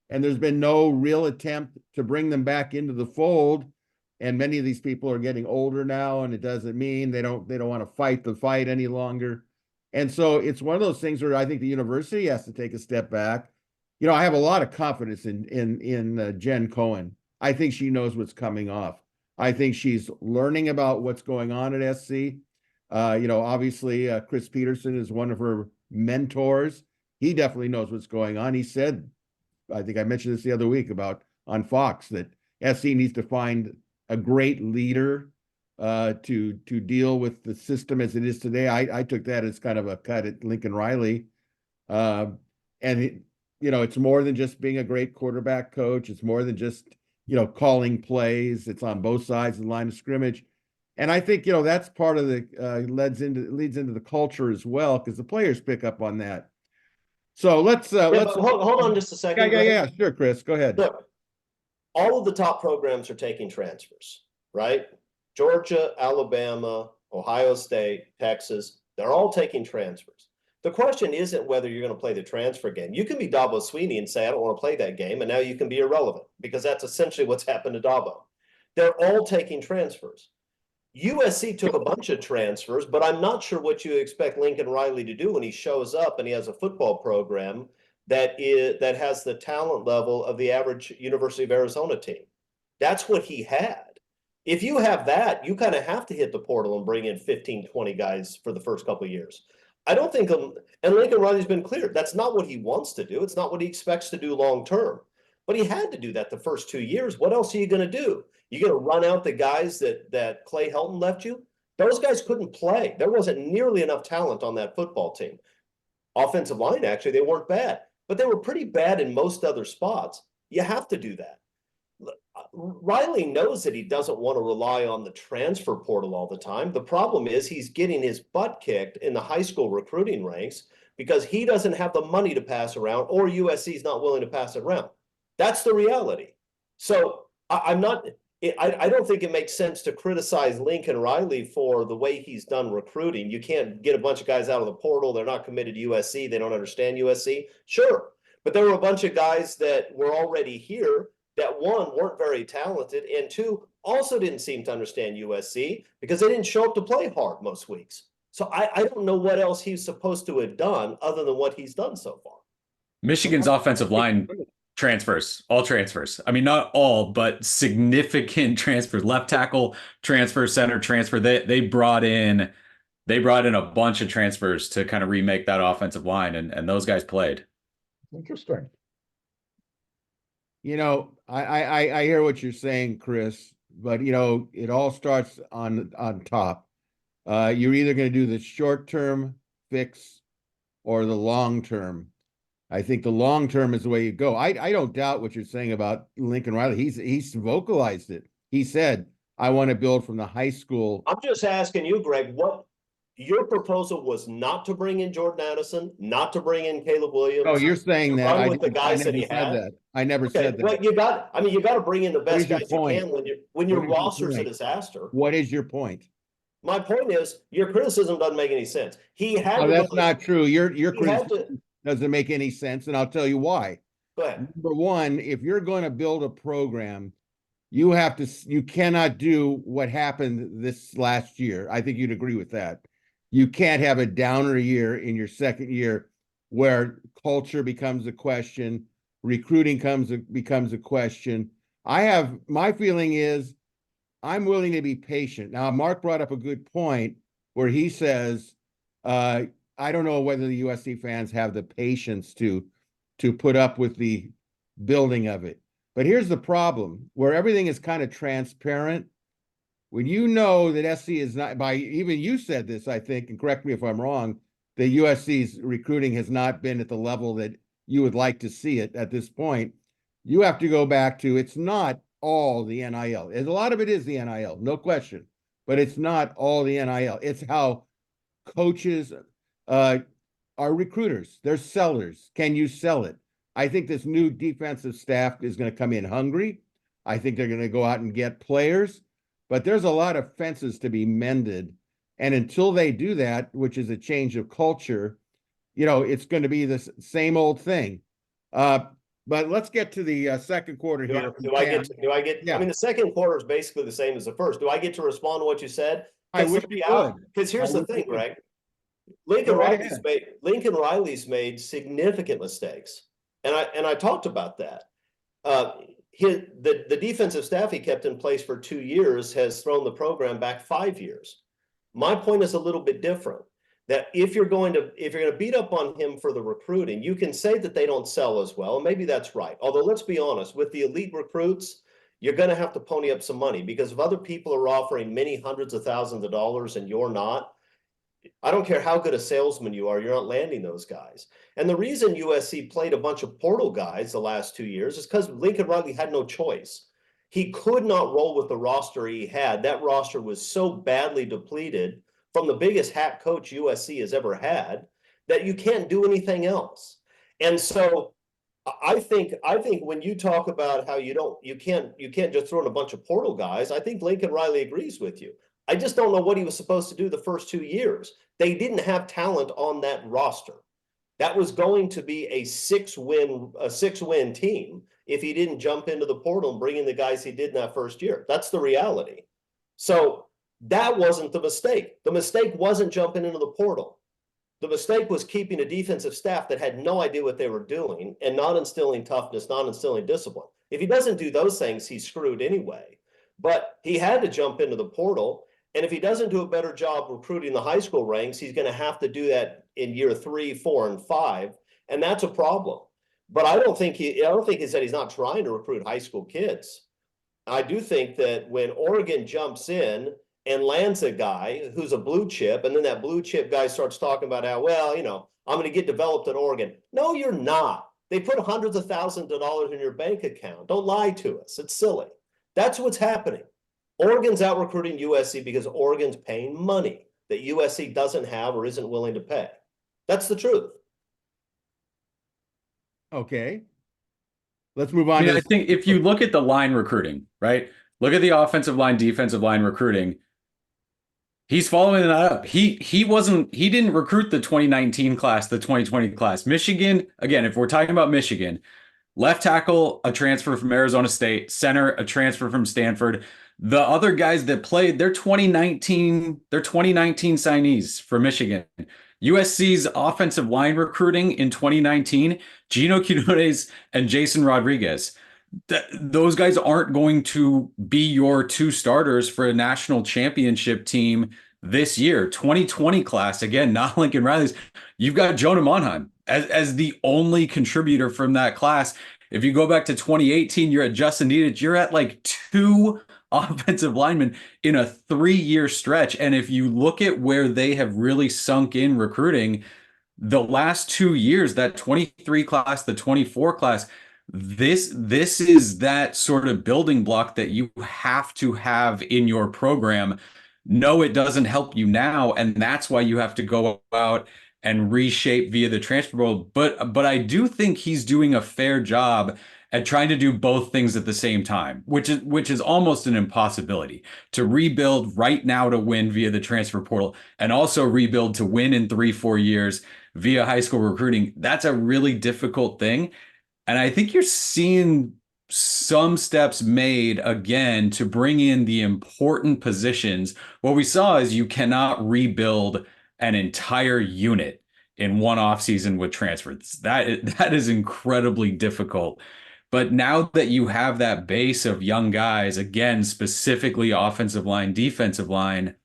And there's been no real attempt to bring them back into the fold. And many of these people are getting older now, and it doesn't mean they don't want to fight the fight any longer. And so it's one of those things where I think the university has to take a step back. I have a lot of confidence in Jen Cohen. I think she knows what's coming off. I think she's learning about what's going on at SC. Obviously, Chris Peterson is one of her mentors. He definitely knows what's going on. He said, I think I mentioned this the other week on Fox, that SC needs to find a great leader to deal with the system as it is today. I took that as kind of a cut at Lincoln Riley. It's more than just being a great quarterback coach. It's more than just, calling plays. It's on both sides of the line of scrimmage. And I think, that's part of the leads into the culture as well, because the players pick up on that. So let's hold on just a second. Yeah, sure, Chris, go ahead. Look, all of the top programs are taking transfers, right? Georgia, Alabama, Ohio State, Texas, they're all taking transfers. The question isn't whether you're going to play the transfer game. You can be Dabo Swinney and say, I don't want to play that game, and now you can be irrelevant, because that's essentially what's happened to Dabo. They're all taking transfers. USC took a bunch of transfers, but I'm not sure what you expect Lincoln Riley to do when he shows up and he has a football program that has the talent level of the average University of Arizona team. That's what he had. If you have that, you kind of have to hit the portal and bring in 15, 20 guys for the first couple of years. I don't think, and Lincoln Riley's been clear, that's not what he wants to do. It's not what he expects to do long term. But he had to do that the first 2 years. What else are you going to do? You're going to run out the guys that Clay Helton left you? Those guys couldn't play. There wasn't nearly enough talent on that football team. Offensive line, actually, they weren't bad, but they were pretty bad in most other spots. You have to do that. Riley knows that he doesn't want to rely on the transfer portal all the time. The problem is he's getting his butt kicked in the high school recruiting ranks because he doesn't have the money to pass around, or USC is not willing to pass it around. That's the reality. So I don't think it makes sense to criticize Lincoln Riley for the way he's done recruiting. You can't get a bunch of guys out of the portal. They're not committed to USC. They don't understand USC. Sure. But there were a bunch of guys that were already here that, one, weren't very talented, and two, also didn't seem to understand USC because they didn't show up to play hard most weeks. So I don't know what else he's supposed to have done other than what he's done so far. Michigan's offensive line transfers, all transfers. I mean, not all, but significant transfers. Left tackle transfer, center transfer. They brought in they brought in a bunch of transfers to kind of remake that offensive line, and those guys played. Interesting. You know, I hear what you're saying, Chris, but you know, it all starts on top. You're either going to do the short-term fix or the long-term. I think the long-term is the way you go. I don't doubt what you're saying about Lincoln Riley. He's vocalized it. He said, I want to build from the high school. I'm just asking you, Greg, what your proposal was not to bring in Jordan Addison, not to bring in Caleb Williams. Oh, you're saying that. Run with the guys that he had. That. I never Okay, said that. well, you got to bring in the best guys you point? can when your What is your roster's a point? disaster. What is your point? My point is your criticism doesn't make any sense. He had No, to that's go- not true. Your he had criticism doesn't make any sense, and I'll tell you why. Go ahead. Number one, if you're going to build a program, you cannot do what happened this last year. I think you'd agree with that. You can't have a downer year in your second year where culture becomes a question, recruiting becomes a question. My feeling is I'm willing to be patient. Now, Mark brought up a good point where he says, I don't know whether the USC fans have the patience to put up with the building of it. But here's the problem, where everything is kind of transparent. When you know that SC is not, by even you said this, I think, and correct me if I'm wrong, that USC's recruiting has not been at the level that you would like to see it at this point. You have to go back to, it's not all the NIL. A lot of it is the NIL, no question, but it's not all the NIL. It's how coaches are recruiters. They're sellers. Can you sell it? I think this new defensive staff is going to come in hungry. I think they're going to go out and get players, but there's a lot of fences to be mended. And until they do that, which is a change of culture, you know, it's going to be the same old thing. But let's get to the second quarter here. Do I get? Yeah. I mean, the second quarter is basically the same as the first. Do I get to respond to what you said? I wish you would. Because here's the thing, Greg. Lincoln Riley's made significant mistakes, and I talked about that. The defensive staff he kept in place for 2 years has thrown the program back 5 years. My point is a little bit different. That if you're going to beat up on him for the recruiting, you can say that they don't sell as well, and maybe that's right. Although let's be honest, with the elite recruits, you're going to have to pony up some money, because if other people are offering many hundreds of thousands of dollars and you're not, I don't care how good a salesman you are, you're not landing those guys. And the reason USC played a bunch of portal guys the last 2 years is because Lincoln Riley had no choice. He could not roll with the roster he had. That roster was so badly depleted from the biggest hack coach USC has ever had that you can't do anything else. And so I think when you talk about how you can't just throw in a bunch of portal guys, I think Lincoln Riley agrees with you. I just don't know what he was supposed to do the first 2 years. They didn't have talent on that roster. That was going to be a six-win team if he didn't jump into the portal and bring in the guys he did in that first year. That's the reality. So that wasn't the mistake. The mistake wasn't jumping into the portal. The mistake was keeping a defensive staff that had no idea what they were doing and not instilling toughness, not instilling discipline. If he doesn't do those things, he's screwed anyway. But he had to jump into the portal. And if he doesn't do a better job recruiting the high school ranks, he's going to have to do that in year 3, 4, and 5. And that's a problem. But I don't think he said he's not trying to recruit high school kids. I do think that when Oregon jumps in and lands a guy who's a blue chip, and then that blue chip guy starts talking about how, well, you know, I'm going to get developed at Oregon. No, you're not. They put hundreds of thousands of dollars in your bank account. Don't lie to us. It's silly. That's what's happening. Oregon's out recruiting USC because Oregon's paying money that USC doesn't have or isn't willing to pay. That's the truth. Okay. Let's move on. I think if you look at the line recruiting, right? Look at the offensive line, defensive line recruiting. He's following that up. He didn't recruit the 2019 class, the 2020 class. Michigan, again, if we're talking about Michigan, left tackle, a transfer from Arizona State, center, a transfer from Stanford. The other guys that played, they're 2019 signees for Michigan. USC's offensive line recruiting in 2019, Gino Quinones and Jason Rodriguez. Those guys aren't going to be your two starters for a national championship team this year, 2020 class, again, not Lincoln Riley's, you've got Jonah Monheim as the only contributor from that class. If you go back to 2018, you're at Justin Edich, you're at like 2 offensive linemen in a 3-year stretch. And if you look at where they have really sunk in recruiting, the last 2 years, that 23 class, the 24 class, this is that sort of building block that you have to have in your program. No, it doesn't help you now, and that's why you have to go out and reshape via the transfer portal. But I do think he's doing a fair job at trying to do both things at the same time, which is almost an impossibility, to rebuild right now to win via the transfer portal and also rebuild to win in 3-4 years via high school recruiting. That's a really difficult thing. And I think you're seeing some steps made again to bring in the important positions. What we saw is you cannot rebuild an entire unit in one offseason with transfers. That is incredibly difficult. But now that you have that base of young guys, again, specifically offensive line, defensive line,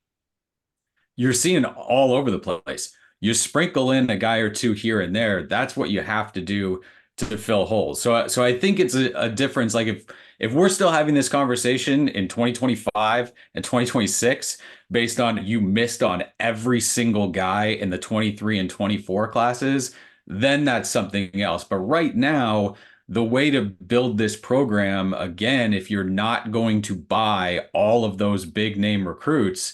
you're seeing all over the place. You sprinkle in a guy or two here and there. That's what you have to do to fill holes. So I think it's a difference. Like if we're still having this conversation in 2025 and 2026 based on you missed on every single guy in the 23 and 24 classes, then that's something else. But right now, the way to build this program, again, if you're not going to buy all of those big name recruits,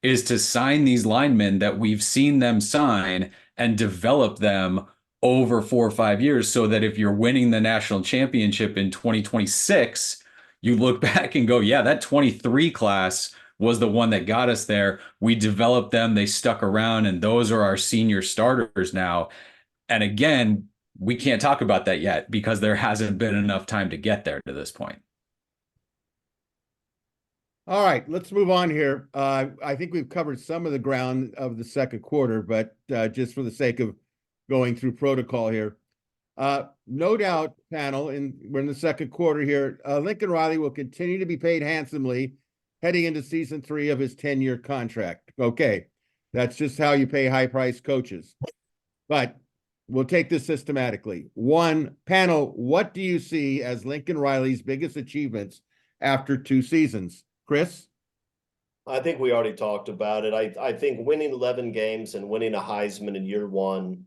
is to sign these linemen that we've seen them sign and develop them over 4 or 5 years, so that if you're winning the national championship in 2026, you look back and go, yeah, that 23 class was the one that got us there. We developed them, they stuck around, and those are our senior starters now. And again, we can't talk about that yet because there hasn't been enough time to get there to this point. All right, let's move on here. I think we've covered some of the ground of the second quarter, but just for the sake of going through protocol here, no doubt, panel, we're in the second quarter here. Lincoln Riley will continue to be paid handsomely heading into season 3 of his 10-year contract. Okay, that's just how you pay high-priced coaches. But we'll take this systematically. One, panel, what do you see as Lincoln Riley's biggest achievements after 2 seasons? Chris? I think we already talked about it. I think winning 11 games and winning a Heisman in year 1,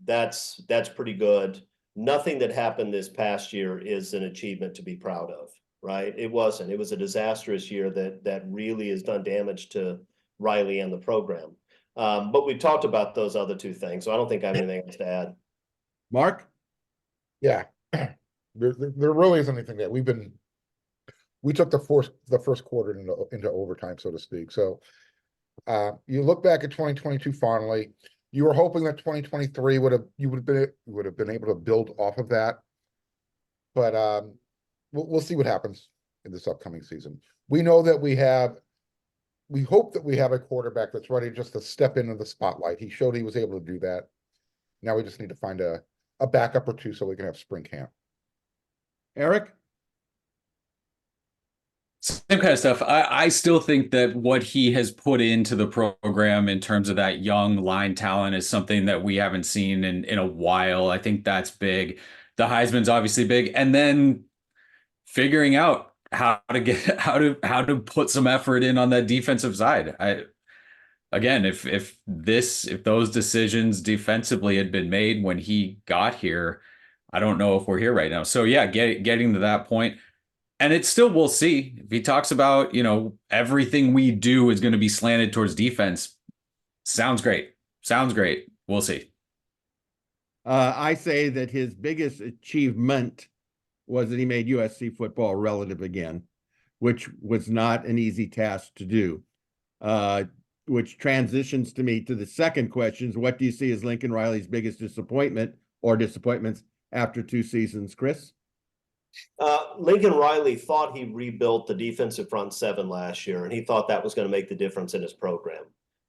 that's pretty good. Nothing that happened this past year is an achievement to be proud of, right? It wasn't. It was a disastrous year that really has done damage to Riley and the program. But we talked about those other 2 things, so I don't think I have anything else to add. Mark? Yeah, there really isn't anything that we took the first quarter into overtime, so to speak. So you look back at 2022 fondly. You were hoping that 2023 would have been able to build off of that. But we'll see what happens in this upcoming season. We know that we hope that we have a quarterback that's ready just to step into the spotlight. He showed he was able to do that. Now we just need to find a backup or 2 so we can have spring camp. Eric? Same kind of stuff. I still think that what he has put into the program in terms of that young line talent is something that we haven't seen in a while. I think that's big. The Heisman's obviously big. And then figuring out how to put some effort in on that defensive side. If those decisions defensively had been made when he got here, I don't know if we're here right now. So yeah, getting to that point. And it's still, we'll see. If he talks about, everything we do is going to be slanted towards defense. Sounds great. We'll see. I say that his biggest achievement was that he made USC football relative again, which was not an easy task to do. Which transitions to me to the second question: what do you see as Lincoln Riley's biggest disappointment or disappointments after 2 seasons, Chris? Lincoln Riley thought he rebuilt the defensive front 7 last year, and he thought that was going to make the difference in his program.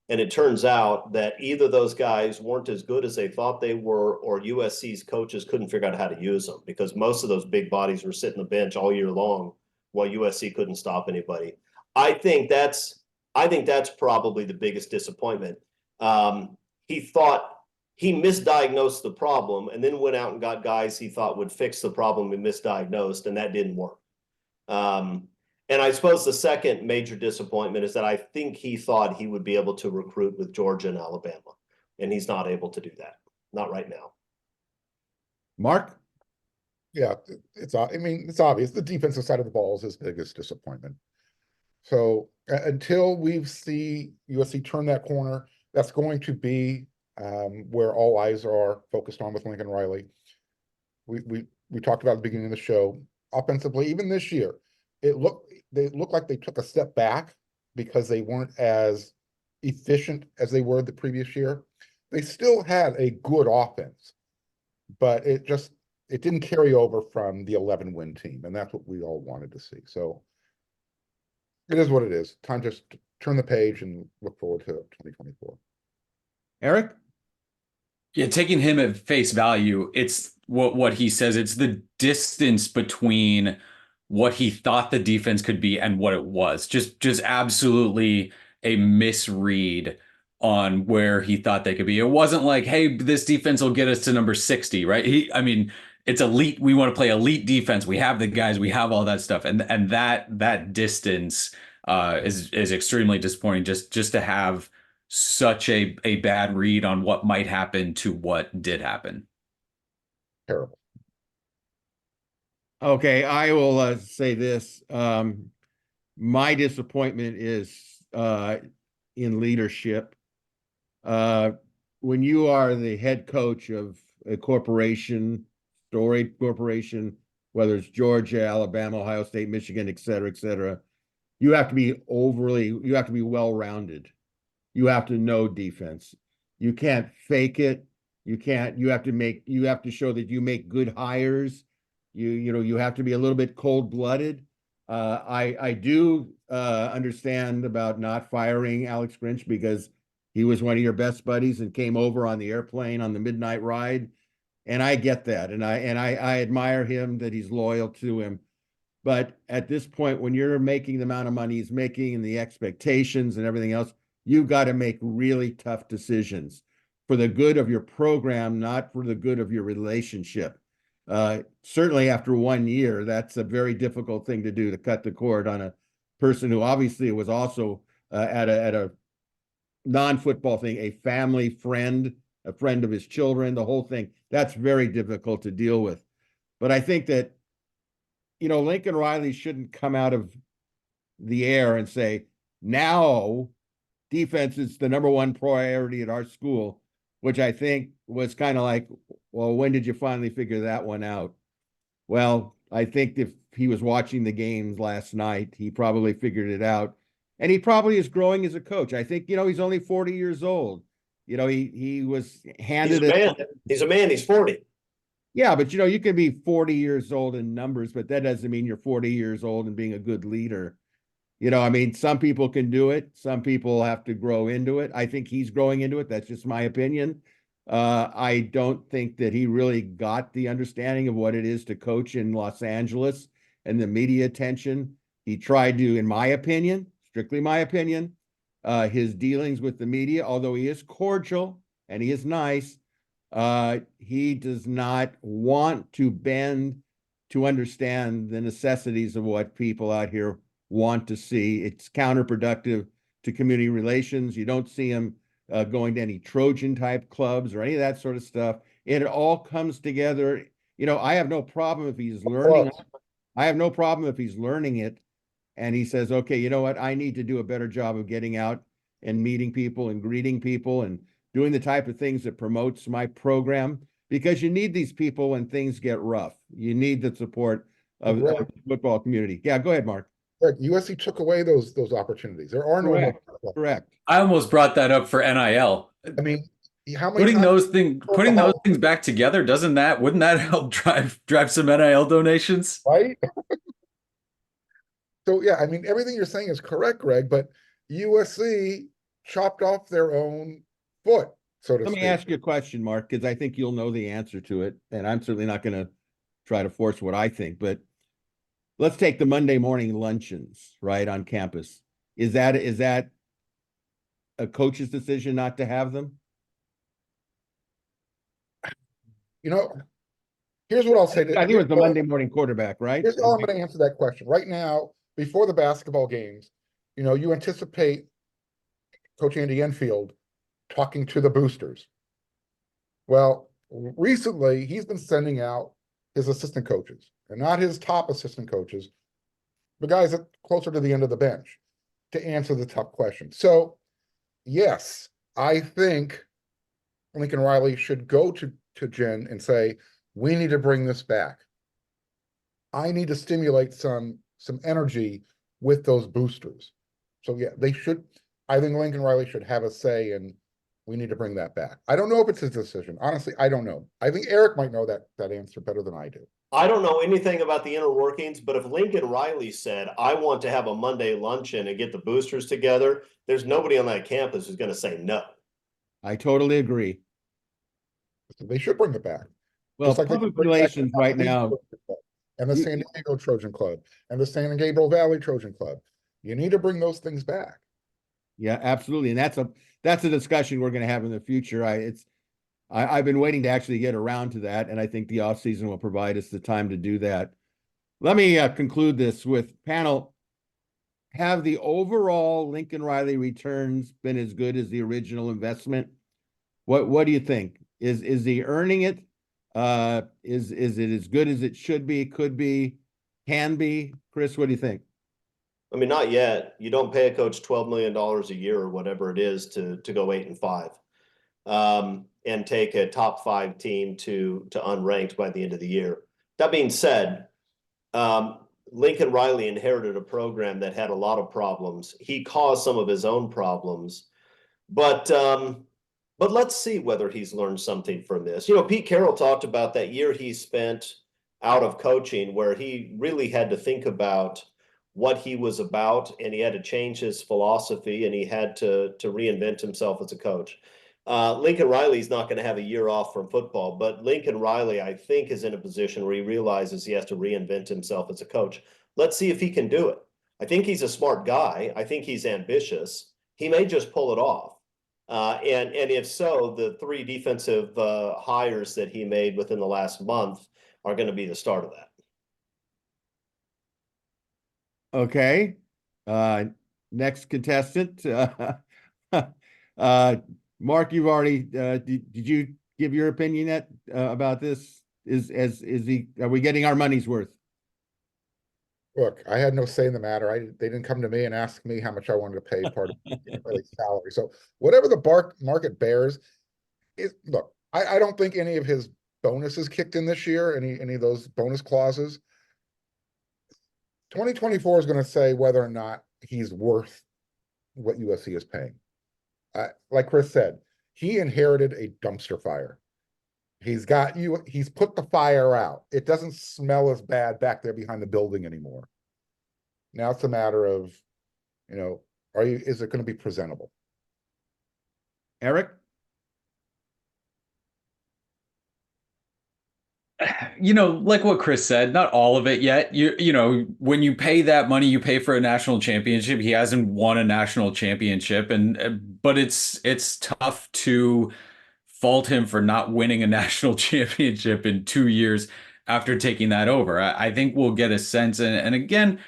And it turns out that either those guys weren't as good as they thought they were, or USC's coaches couldn't figure out how to use them, because most of those big bodies were sitting the bench all year long while USC couldn't stop anybody. I think that's I think that's probably the biggest disappointment. He thought he misdiagnosed the problem and then went out and got guys he thought would fix the problem he misdiagnosed, and that didn't work. And I suppose the second major disappointment is that I think he thought he would be able to recruit with Georgia and Alabama, and he's not able to do that. Not right now. Mark? Yeah, it's obvious. The defensive side of the ball is his biggest disappointment. So until we see USC turn that corner, that's going to be where all eyes are focused on with Lincoln Riley. We talked about at the beginning of the show, offensively, even this year, they looked like they took a step back because they weren't as efficient as they were the previous year. They still had a good offense, but it didn't carry over from the 11-win team, and that's what we all wanted to see. So it is what it is. Time just to turn the page and look forward to 2024. Eric? Yeah, taking him at face value, it's what he says. It's the distance between what he thought the defense could be and what it was. Just absolutely a misread on where he thought they could be. It wasn't like, hey, this defense will get us to number 60, right? It's elite. We want to play elite defense. We have the guys. We have all that stuff, and that distance is extremely disappointing. Just to have such a bad read on what might happen to what did happen. Terrible. Okay, I will say this. My disappointment is in leadership. When you are the head coach of a corporation, storied corporation, whether it's Georgia, Alabama, Ohio State, Michigan, et cetera, you have to be well-rounded. You have to know defense. You can't fake it. You have to show that you make good hires. You have to be a little bit cold-blooded. I do understand about not firing Alex Grinch because he was one of your best buddies and came over on the airplane on the midnight ride. And I get that. And I admire him that he's loyal to him. But at this point, when you're making the amount of money he's making and the expectations and everything else, you've got to make really tough decisions for the good of your program, not for the good of your relationship. Certainly after 1 year, that's a very difficult thing to do, to cut the cord on a person who obviously was also at a non-football thing, a family friend, a friend of his children, the whole thing. That's very difficult to deal with. But I think that, Lincoln Riley shouldn't come out of the air and say, now defense is the number one priority at our school, which I think was kind of like, well, when did you finally figure that one out? Well, I think if he was watching the games last night, he probably figured it out. And he probably is growing as a coach. I think, he's only 40 years old. He was handed He's a man. He's 40. Yeah, but you can be 40 years old in numbers, but that doesn't mean you're 40 years old and being a good leader. Some people can do it. Some people have to grow into it. I think he's growing into it. That's just my opinion. I don't think that he really got the understanding of what it is to coach in Los Angeles and the media attention. He tried to, in my opinion, strictly my opinion, his dealings with the media, although he is cordial and he is nice, he does not want to bend to understand the necessities of what people out here want to see. It's counterproductive to community relations. You don't see him going to any Trojan type clubs or any of that sort of stuff. It all comes together. I have no problem if he's learning. I have no problem if he's learning it and he says, okay, you know what? I need to do a better job of getting out and meeting people and greeting people and doing the type of things that promotes my program, because you need these people when things get rough. You need the support of the football community. Yeah, go ahead, Mark. Right. USC took away those opportunities. There are no more. Correct. I almost brought that up for NIL. I mean, how many putting those things back together, wouldn't that help drive some NIL donations? Right. So yeah, everything you're saying is correct, Greg, but USC chopped off their own foot, so to speak. Let me ask you a question, Mark, because I think you'll know the answer to it, and I'm certainly not going to try to force what I think, but let's take the Monday morning luncheons, right, on campus. Is that a coach's decision not to have them? You know, here's what I'll say. I think it was the Monday morning quarterback, right? Here's how I'm going to answer that question. Right now, before the basketball games, you anticipate Coach Andy Enfield talking to the boosters. Well, recently he's been sending out his assistant coaches, and not his top assistant coaches, the guys that closer to the end of the bench, to answer the tough questions. So, yes, I think Lincoln Riley should go to Jen and say, we need to bring this back. I need to stimulate some energy with those boosters. So yeah, they should. I think Lincoln Riley should have a say, and we need to bring that back. I don't know if it's his decision. Honestly, I don't know. I think Eric might know that answer better than I do. I don't know anything about the inner workings, but if Lincoln Riley said, I want to have a Monday luncheon and get the boosters together, there's nobody on that campus who's going to say no. I totally agree. They should bring it back. Well, public relations right now, and the San Diego Trojan Club and the San Gabriel Valley Trojan Club. You need to bring those things back. Yeah, absolutely. And that's a discussion we're going to have in the future. I've been waiting to actually get around to that, and I think the off season will provide us the time to do that. Let me conclude this with panel. Have the overall Lincoln Riley returns been as good as the original investment? What do you think? Is he earning it? Is it as good as it should be, could be, can be? Chris, what do you think? I mean, not yet. You don't pay a coach $12 million a year or whatever it is to go 8-5, and take a top 5 team to unranked by the end of the year. That being said, Lincoln Riley inherited a program that had a lot of problems. He caused some of his own problems, but let's see whether he's learned something from this. Pete Carroll talked about that year he spent out of coaching, where he really had to think about what he was about, and he had to change his philosophy, and he had to reinvent himself as a coach. Lincoln Riley's not going to have a year off from football, but Lincoln Riley, I think, is in a position where he realizes he has to reinvent himself as a coach. Let's see if he can do it. I think he's a smart guy. I think he's ambitious. He may just pull it off. And if so, the 3 defensive hires that he made within the last month are going to be the start of that. Okay. Next contestant. Mark, you've already did you give your opinion yet about this? Are we getting our money's worth? Look, I had no say in the matter. They didn't come to me and ask me how much I wanted to pay part of the salary. So whatever the market bears, look, I don't think any of his bonuses kicked in this year, any of those bonus clauses. 2024 is going to say whether or not he's worth what USC is paying. Like Chris said, he inherited a dumpster fire. He's put the fire out. It doesn't smell as bad back there behind the building anymore. Now it's a matter of, is it going to be presentable? Eric? Like what Chris said, not all of it yet. When you pay that money, you pay for a national championship. He hasn't won a national championship, but it's tough to fault him for not winning a national championship in 2 years after taking that over. I think we'll get a sense. And again,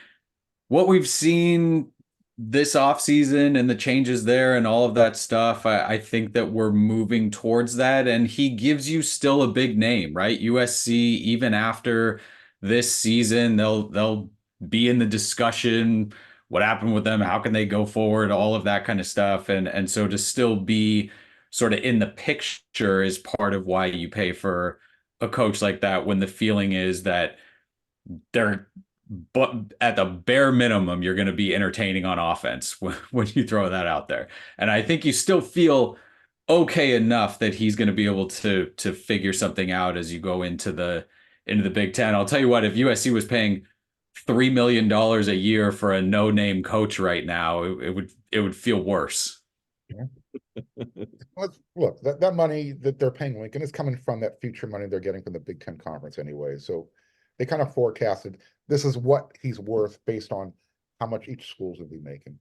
what we've seen this offseason and the changes there and all of that stuff, I think that we're moving towards that. And he gives you still a big name, right? USC, even after this season, they'll be in the discussion. What happened with them? How can they go forward? All of that kind of stuff. And so to still be sort of in the picture is part of why you pay for a coach like that, when the feeling is that but at the bare minimum, you're going to be entertaining on offense when you throw that out there. And I think you still feel okay enough that he's going to be able to figure something out as you go into the Big Ten. I'll tell you what, if USC was paying $3 million a year for a no-name coach right now, it would feel worse. Yeah. Look, that money that they're paying Lincoln is coming from that future money they're getting from the Big Ten Conference anyway. So they kind of forecasted this is what he's worth based on how much each schools would be making.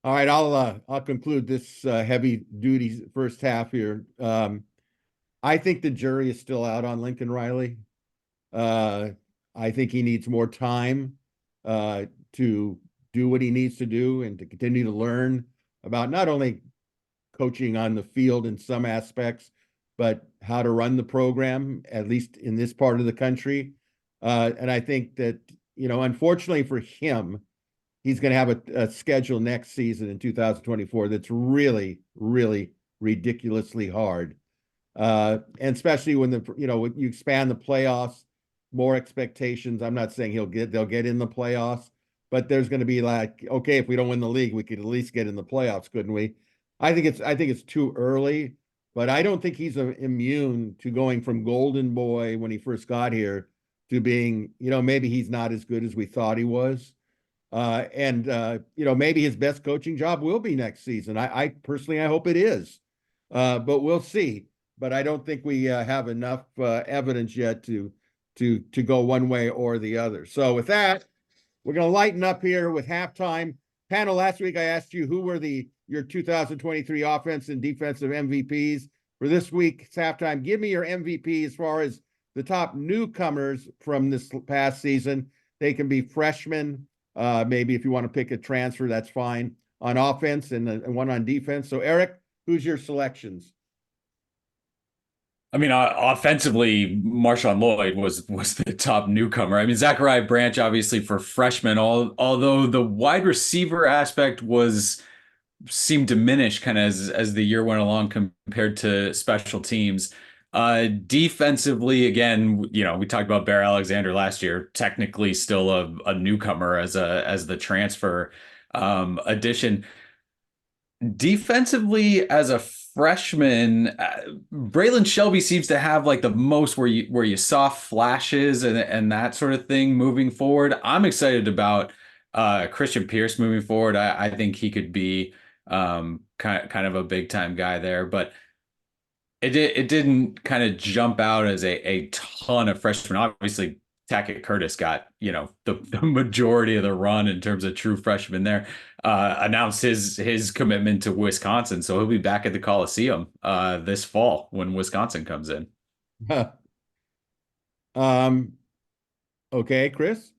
All right, I'll conclude this heavy duty first half here. I think the jury is still out on Lincoln Riley. I think he needs more time to do what he needs to do and to continue to learn about not only coaching on the field in some aspects, but how to run the program, at least in this part of the country. And I think that, unfortunately for him, he's going to have a schedule next season in 2024 that's really, really ridiculously hard. And especially when when you expand the playoffs, more expectations. I'm not saying they'll get in the playoffs, but there's going to be like, okay, if we don't win the league, we could at least get in the playoffs, couldn't we? I think it's too early, but I don't think he's immune to going from golden boy when he first got here to being, maybe he's not as good as we thought he was. And maybe his best coaching job will be next season. I personally, I hope it is, but we'll see. But I don't think we have enough evidence yet to go one way or the other. So with that, we're going to lighten up here with halftime. Panel, last week I asked you who were your 2023 offense and defensive MVPs. For this week's halftime, give me your MVP as far as the top newcomers from this past season. They can be freshmen. Maybe if you want to pick a transfer, that's fine, on offense and one on defense. So Eric, who's your selections? I mean, offensively, Marshawn Lloyd was the top newcomer. I mean, Zachariah Branch, obviously, for freshmen, although the wide receiver aspect seemed diminished kind of as the year went along compared to special teams. Defensively, again, we talked about Bear Alexander last year, technically still a newcomer as the transfer addition. Defensively, as a freshman, Braylon Shelby seems to have like the most where you saw flashes and that sort of thing moving forward. I'm excited about Christian Pierce moving forward. I think he could be kind of a big time guy there, but it didn't kind of jump out as a ton of freshmen. Obviously, Tackett Curtis got the majority of the run in terms of true freshmen there. Announced his commitment to Wisconsin, so he'll be back at the Coliseum this fall when Wisconsin comes in. Okay, Chris.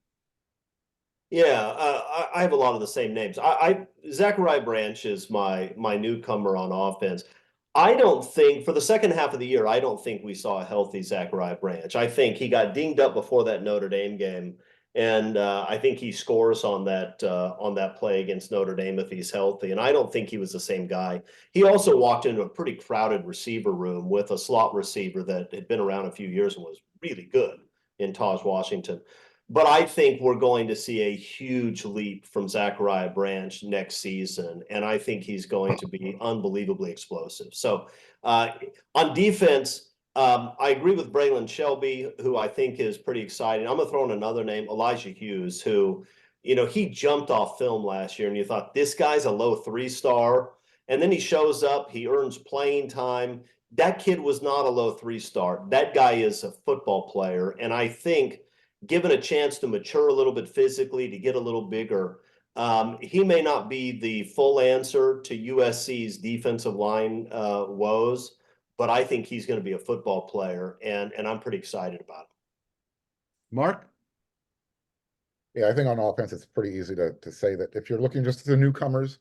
Yeah, I have a lot of the same names. Zachariah Branch is my newcomer on offense. I don't think for the second half of the year, I don't think we saw a healthy Zachariah Branch. I think he got dinged up before that Notre Dame game, and I think he scores on that play against Notre Dame if he's healthy. And I don't think he was the same guy. He also walked into a pretty crowded receiver room with a slot receiver that had been around a few years and was really good in Taj Washington. But I think we're going to see a huge leap from Zachariah Branch next season, and I think he's going to be unbelievably explosive. So on defense, I agree with Braylon Shelby, who I think is pretty exciting. I'm going to throw in another name, Elijah Hughes, who, he jumped off film last year, and you thought, this guy's a low 3-star, and then he shows up, he earns playing time. That kid was not a low 3-star. That guy is a football player, and I think given a chance to mature a little bit physically, to get a little bigger, he may not be the full answer to USC's defensive line woes, but I think he's going to be a football player, and I'm pretty excited about it. Mark? Yeah, I think on offense, it's pretty easy to say that if you're looking just at the newcomers,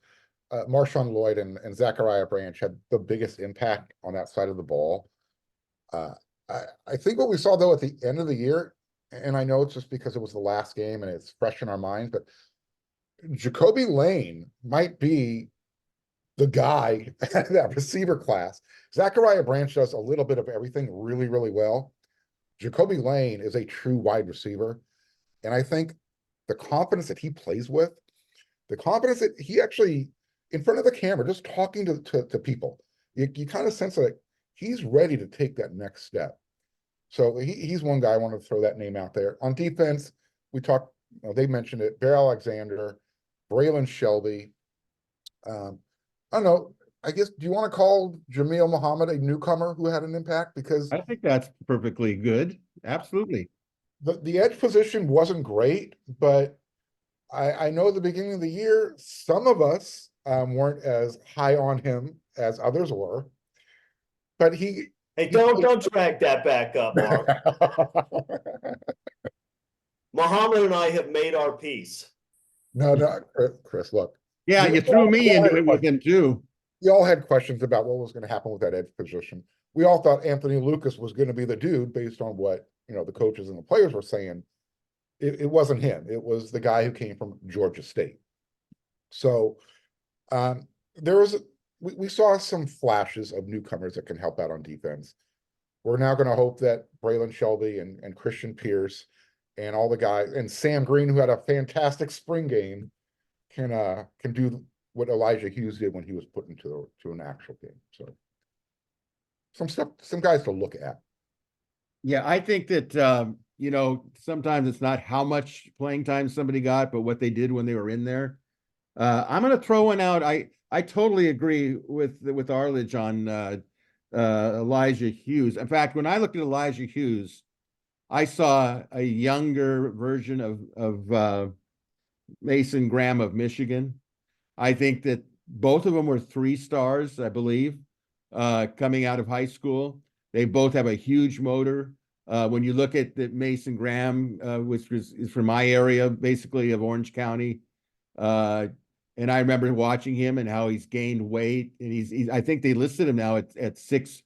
Marshawn Lloyd and Zachariah Branch had the biggest impact on that side of the ball. I think what we saw, though, at the end of the year, and I know it's just because it was the last game and it's fresh in our minds, but Jacoby Lane might be the guy that receiver class. Zachariah Branch does a little bit of everything really, really well. Jacoby Lane is a true wide receiver. And I think the confidence that he plays with, the confidence that he actually, in front of the camera, just talking to people, you kind of sense that he's ready to take that next step. So he's one guy I want to throw that name out there. On defense, we talked, they mentioned it, Bear Alexander, Braylon Shelby. I don't know, I guess, do you want to call Jameel Muhammad a newcomer who had an impact? Because I think that's perfectly good. Absolutely. The edge position wasn't great, but I know at the beginning of the year, some of us weren't as high on him as others were. But Hey, don't drag that back up, Mark. Muhammad and I have made our peace. No, Chris, look. Yeah, you threw me into it with him too. We all had questions about what was going to happen with that edge position. We all thought Anthony Lucas was going to be the dude based on what, the coaches and the players were saying. It wasn't him. It was the guy who came from Georgia State. So we saw some flashes of newcomers that can help out on defense. We're now going to hope that Braylon Shelby and Christian Pierce and all the guys, and Sam Green, who had a fantastic spring game, can do what Elijah Hughes did when he was put into an actual game. So some guys to look at. Yeah, I think that sometimes it's not how much playing time somebody got, but what they did when they were in there. I'm going to throw one out. I totally agree with Arledge on Elijah Hughes. In fact, when I looked at Elijah Hughes, I saw a younger version of Mason Graham of Michigan. I think that both of them were 3 stars, I believe, coming out of high school. They both have a huge motor. When you look at that Mason Graham, which is from my area, basically of Orange County, and I remember watching him and how he's gained weight, and he's I think they listed him now at 6'2".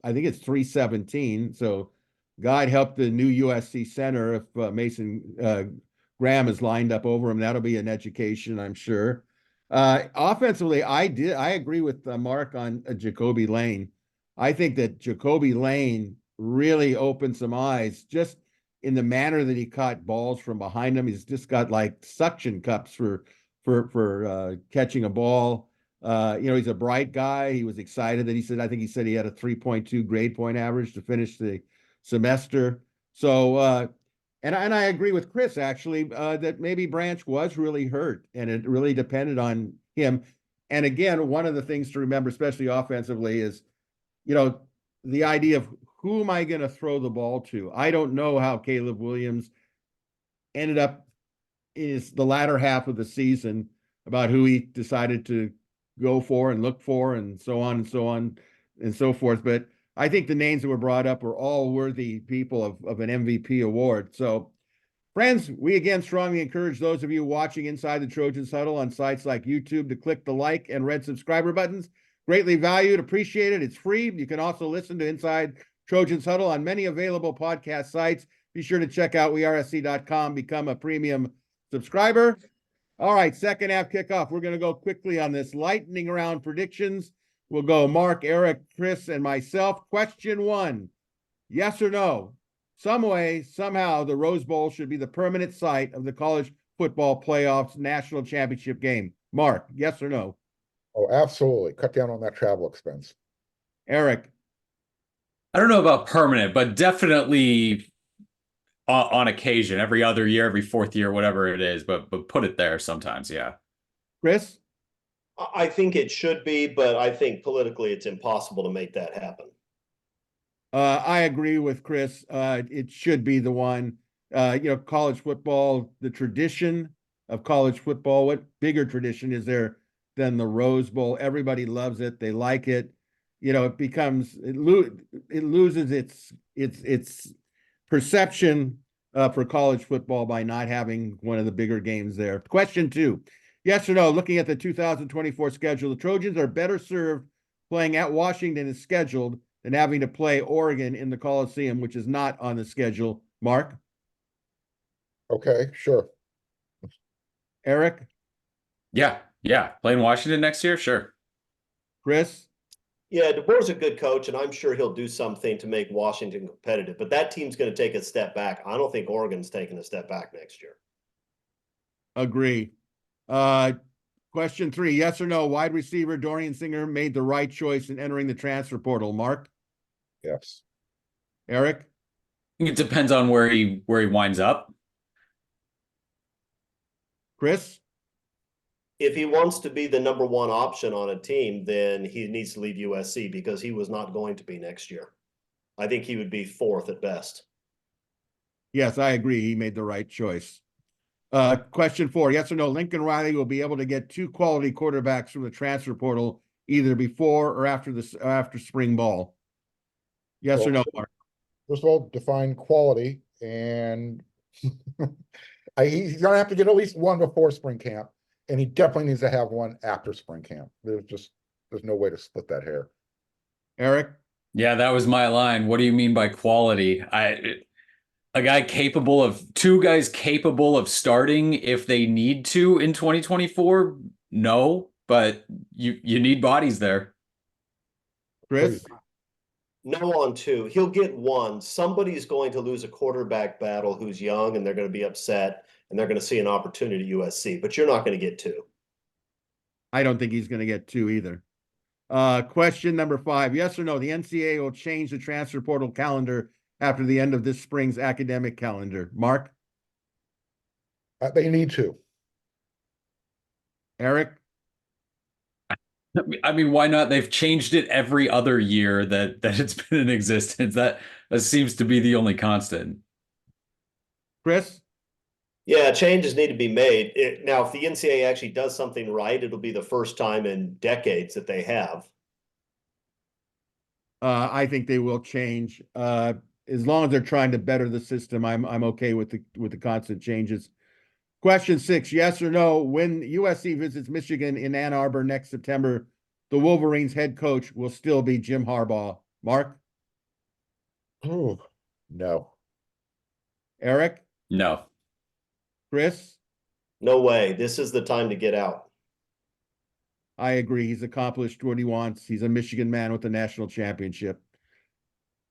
I think it's 317. So God help the new USC center if Mason Graham is lined up over him. That'll be an education, I'm sure. Offensively, I agree with Mark on Jacoby Lane. I think that Jacoby Lane really opened some eyes just in the manner that he caught balls from behind him. He's just got like suction cups for catching a ball. He's a bright guy. He was excited that I think he said he had a 3.2 grade point average to finish the semester. So, and I agree with Chris, actually, that maybe Branch was really hurt and it really depended on him. And again, one of the things to remember, especially offensively, is, the idea of who am I going to throw the ball to? I don't know how Caleb Williams ended up in the latter half of the season about who he decided to go for and look for and so on and so on and so forth. But I think the names that were brought up are all worthy people of an MVP award. So, friends, we again strongly encourage those of you watching Inside the Trojans Huddle on sites like YouTube to click the like and red subscriber buttons. Greatly valued, appreciated. It's free. You can also listen to Inside Trojans Huddle on many available podcast sites. Be sure to check out WeAreSC.com, become a premium subscriber. All right, second half kickoff. We're going to go quickly on this lightning round predictions. We'll go Mark, Eric, Chris, and myself. Question 1, yes or no? Some way, somehow, the Rose Bowl should be the permanent site of the college football playoffs national championship game. Mark, yes or no? Oh, absolutely. Cut down on that travel expense. Eric? I don't know about permanent, but definitely on occasion, every other year, every 4th year, whatever it is, but put it there sometimes, yeah. Chris? I think it should be, but I think politically it's impossible to make that happen. I agree with Chris. It should be the one. College football, the tradition of college football, what bigger tradition is there than the Rose Bowl? Everybody loves it. They like it. It loses its perception for college football by not having one of the bigger games there. Question 2, yes or no? Looking at the 2024 schedule, the Trojans are better served playing at Washington as scheduled than having to play Oregon in the Coliseum, which is not on the schedule. Mark? Okay, sure. Eric? Yeah. Playing Washington next year? Sure. Chris? Yeah, DeBoer's a good coach, and I'm sure he'll do something to make Washington competitive. But that team's going to take a step back. I don't think Oregon's taking a step back next year. Agree. Question 3, yes or no? Wide receiver Dorian Singer made the right choice in entering the transfer portal. Mark? Yes. Eric? I think it depends on where he winds up. Chris? If he wants to be the number 1 option on a team, then he needs to leave USC because he was not going to be next year. I think he would be 4th at best. Yes, I agree. He made the right choice. Question 4, yes or no, Lincoln Riley will be able to get 2 quality quarterbacks from the transfer portal either before or after spring ball? Yes or no, Well, Mark? First of all, define quality, and he's gonna have to get at least one before spring camp, and he definitely needs to have one after spring camp. There's no way to split that hair. Eric? Yeah, that was my line. What do you mean by quality? Two guys capable of starting if they need to in 2024? No, but you need bodies there. Chris? No on 2. He'll get 1. Somebody's going to lose a quarterback battle who's young, and they're going to be upset, and they're going to see an opportunity at USC, but you're not going to get 2. I don't think he's going to get 2 either. Question number 5, yes or no, the NCAA will change the transfer portal calendar after the end of this spring's academic calendar? Mark? They need to. Eric? I mean, why not? They've changed it every other year that it's been in existence. That seems to be the only constant. Chris? Yeah, changes need to be made. Now, if the NCAA actually does something right, it'll be the first time in decades that they have. I think they will change. As long as they're trying to better the system, I'm okay with the constant changes. Question 6, yes or no, when USC visits Michigan in Ann Arbor next September, the Wolverines head coach will still be Jim Harbaugh? Mark? Oh, no. Eric? No. Chris? No way. This is the time to get out. I agree. He's accomplished what he wants. He's a Michigan man with a national championship.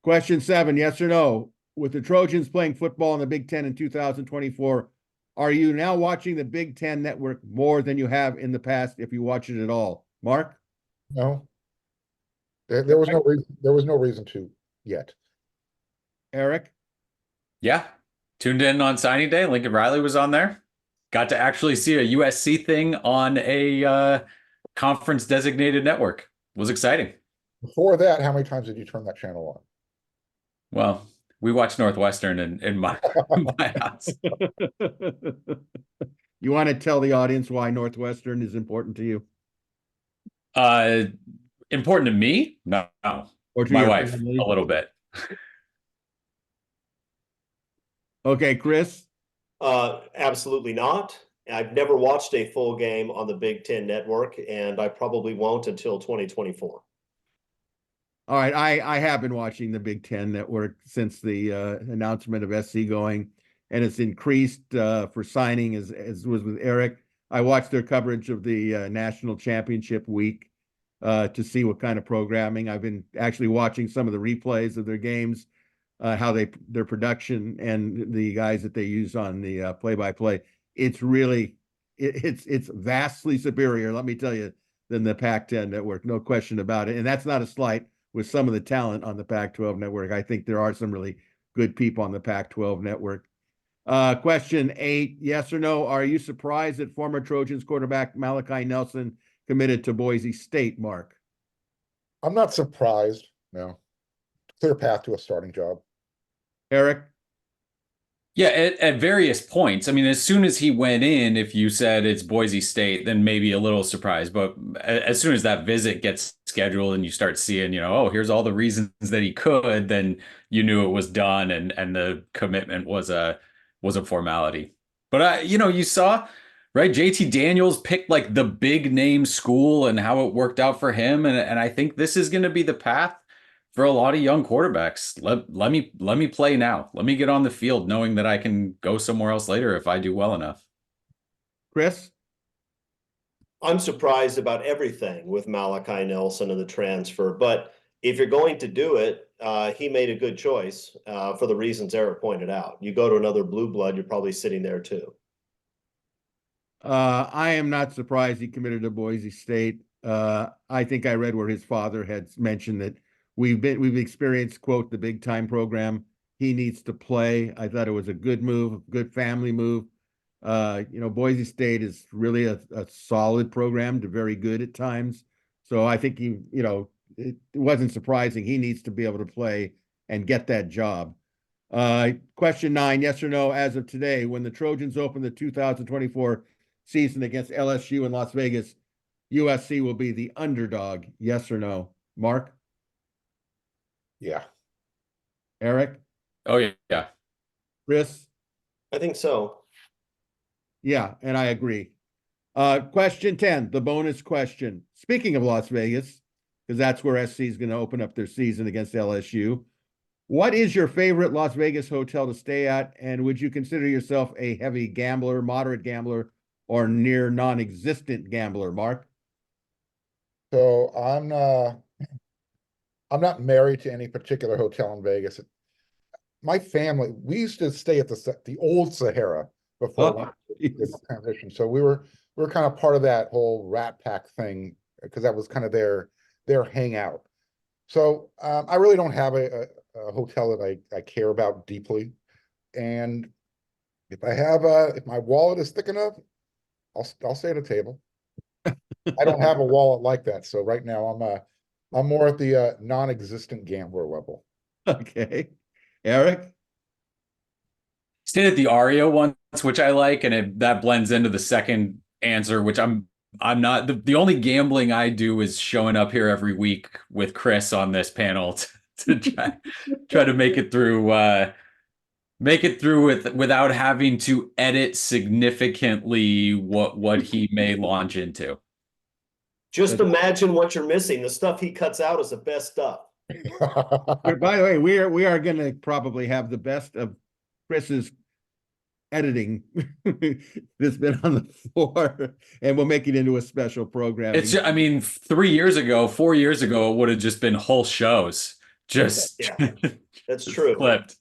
Question 7, yes or no, with the Trojans playing football in the Big Ten in 2024, are you now watching the Big Ten network more than you have in the past, if you watch it at all? Mark? No. There was no reason. There was no reason to yet. Eric? Yeah. Tuned in on signing day. Lincoln Riley was on there. Got to actually see a USC thing on a conference designated network. Was exciting. Before that, how many times did you turn that channel on? Well, we watched Northwestern in my house. You want to tell the audience why Northwestern is important to you? Important to me? No. Or to My your wife, family? a little bit. Okay, Chris? Absolutely not. I've never watched a full game on the Big Ten network, and I probably won't until 2024. All right, I have been watching the Big Ten network since the announcement of SC going, and it's increased for signing as was with Eric. I watched their coverage of the national championship week to see what kind of programming. I've been actually watching some of the replays of their games, how their production and the guys that they use on the play-by-play. It's really it's vastly superior, let me tell you, than the Pac-10 network, no question about it. And that's not a slight with some of the talent on the Pac-12 network. I think there are some really good people on the Pac-12 network. Question 8, yes or no, are you surprised that former Trojans quarterback Malachi Nelson committed to Boise State, Mark? I'm not surprised. No. Clear path to a starting job. Eric? Yeah, at various points. I mean, as soon as he went in, if you said it's Boise State, then maybe a little surprised. But as soon as that visit gets scheduled and you start seeing, oh, here's all the reasons that he could, then you knew it was done and the commitment was a formality. But you saw, right? JT Daniels picked like the big name school and how it worked out for him, and I think this is going to be the path for a lot of young quarterbacks. Let me play now. Let me get on the field knowing that I can go somewhere else later if I do well enough. Chris? I'm surprised about everything with Malachi Nelson and the transfer, but if you're going to do it, he made a good choice for the reasons Eric pointed out. You go to another blue blood, you're probably sitting there too. I am not surprised he committed to Boise State. I think I read where his father had mentioned that we've experienced, quote, the big time program. He needs to play. I thought it was a good move, good family move. Boise State is really a solid program to very good at times. So I think it wasn't surprising. He needs to be able to play and get that job. Question 9, yes or no, as of today, when the Trojans open the 2024 season against LSU in Las Vegas, USC will be the underdog, yes or no? Mark? Yeah. Eric? Oh yeah. Chris? I think so. Yeah, and I agree. Question 10, the bonus question. Speaking of Las Vegas, because that's where SC is going to open up their season against LSU. What is your favorite Las Vegas hotel to stay at? And would you consider yourself a heavy gambler, moderate gambler, or near non-existent gambler, Mark? So I'm not married to any particular hotel in Vegas. My family, we used to stay at the old Sahara before this transition. So we were kind of part of that whole Rat Pack thing because that was kind of their hangout. So I really don't have a hotel that I care about deeply. And if my wallet is thick enough, I'll stay at a table. I don't have a wallet like that. So right now I'm more at the non-existent gambler level. Okay. Eric? Stayed at the Aria once, which I like, and that blends into the second answer, which I'm not the only gambling I do is showing up here every week with Chris on this panel to try to make it through without having to edit significantly what he may launch into. Just imagine what you're missing. The stuff he cuts out is the best stuff. By the way, we are going to probably have the best of Chris's editing that's been on the floor, and we'll make it into a special program. It's, I mean, 4 years ago, it would have just been whole shows. Just yeah, that's true. Clipped.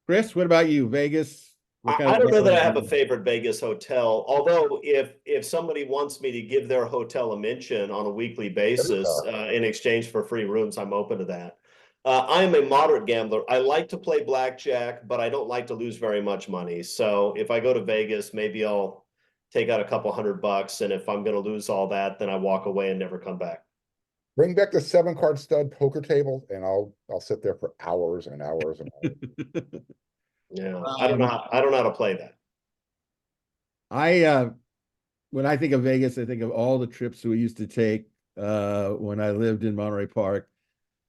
Chris, what about you? Vegas? I don't know that I have a favorite Vegas hotel, although if somebody wants me to give their hotel a mention on a weekly basis in exchange for free rooms, I'm open to that. I am a moderate gambler. I like to play blackjack, but I don't like to lose very much money. So if I go to Vegas, maybe I'll take out a couple $100, and if I'm going to lose all that, then I walk away and never come back. Bring back the 7-card stud poker table, and I'll sit there for hours and hours and hours. Yeah, I don't know how to play that. When I think of Vegas, I think of all the trips we used to take when I lived in Monterey Park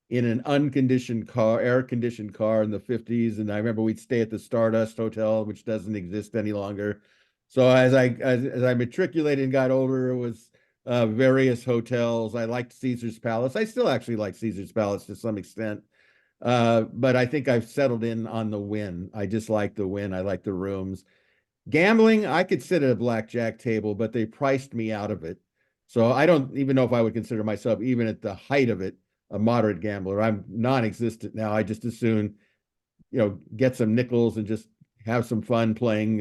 in an unconditioned car, air-conditioned car in the 50s. And I remember we'd stay at the Stardust Hotel, which doesn't exist any longer. So as I matriculated and got older, it was various hotels. I liked Caesar's Palace. I still actually like Caesar's Palace to some extent. But I think I've settled in on the Wynn. I just like the Wynn. I like the rooms. Gambling, I could sit at a blackjack table, but they priced me out of it. So I don't even know if I would consider myself, even at the height of it, a moderate gambler. I'm non-existent now. I just as soon, get some nickels and just have some fun playing,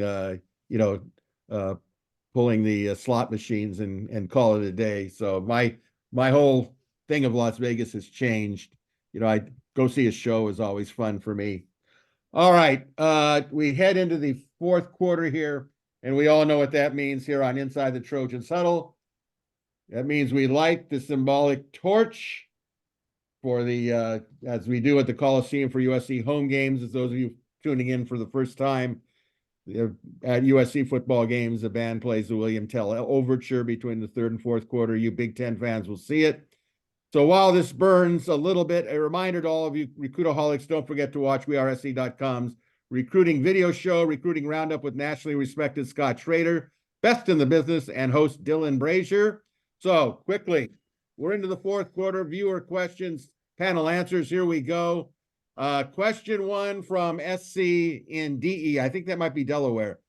pulling the slot machines and call it a day. So my whole thing of Las Vegas has changed. I go see a show is always fun for me. All right, we head into the fourth quarter here, and we all know what that means here on Inside the Trojans Huddle. That means we light the symbolic torch for the as we do at the Coliseum for USC home games. As those of you tuning in for the first time, at USC football games, the band plays the William Tell overture between the third and fourth quarter. You Big Ten fans will see it. So while this burns a little bit, a reminder to all of you recruitaholics, don't forget to watch WeAreSC.com's recruiting video show, Recruiting Roundup with nationally respected Scott Schrader, best in the business, and host Dylan Brazier. So quickly, we're into the fourth quarter. Viewer questions, panel answers. Here we go. Question 1 from SC in DE. I think that might be Delaware.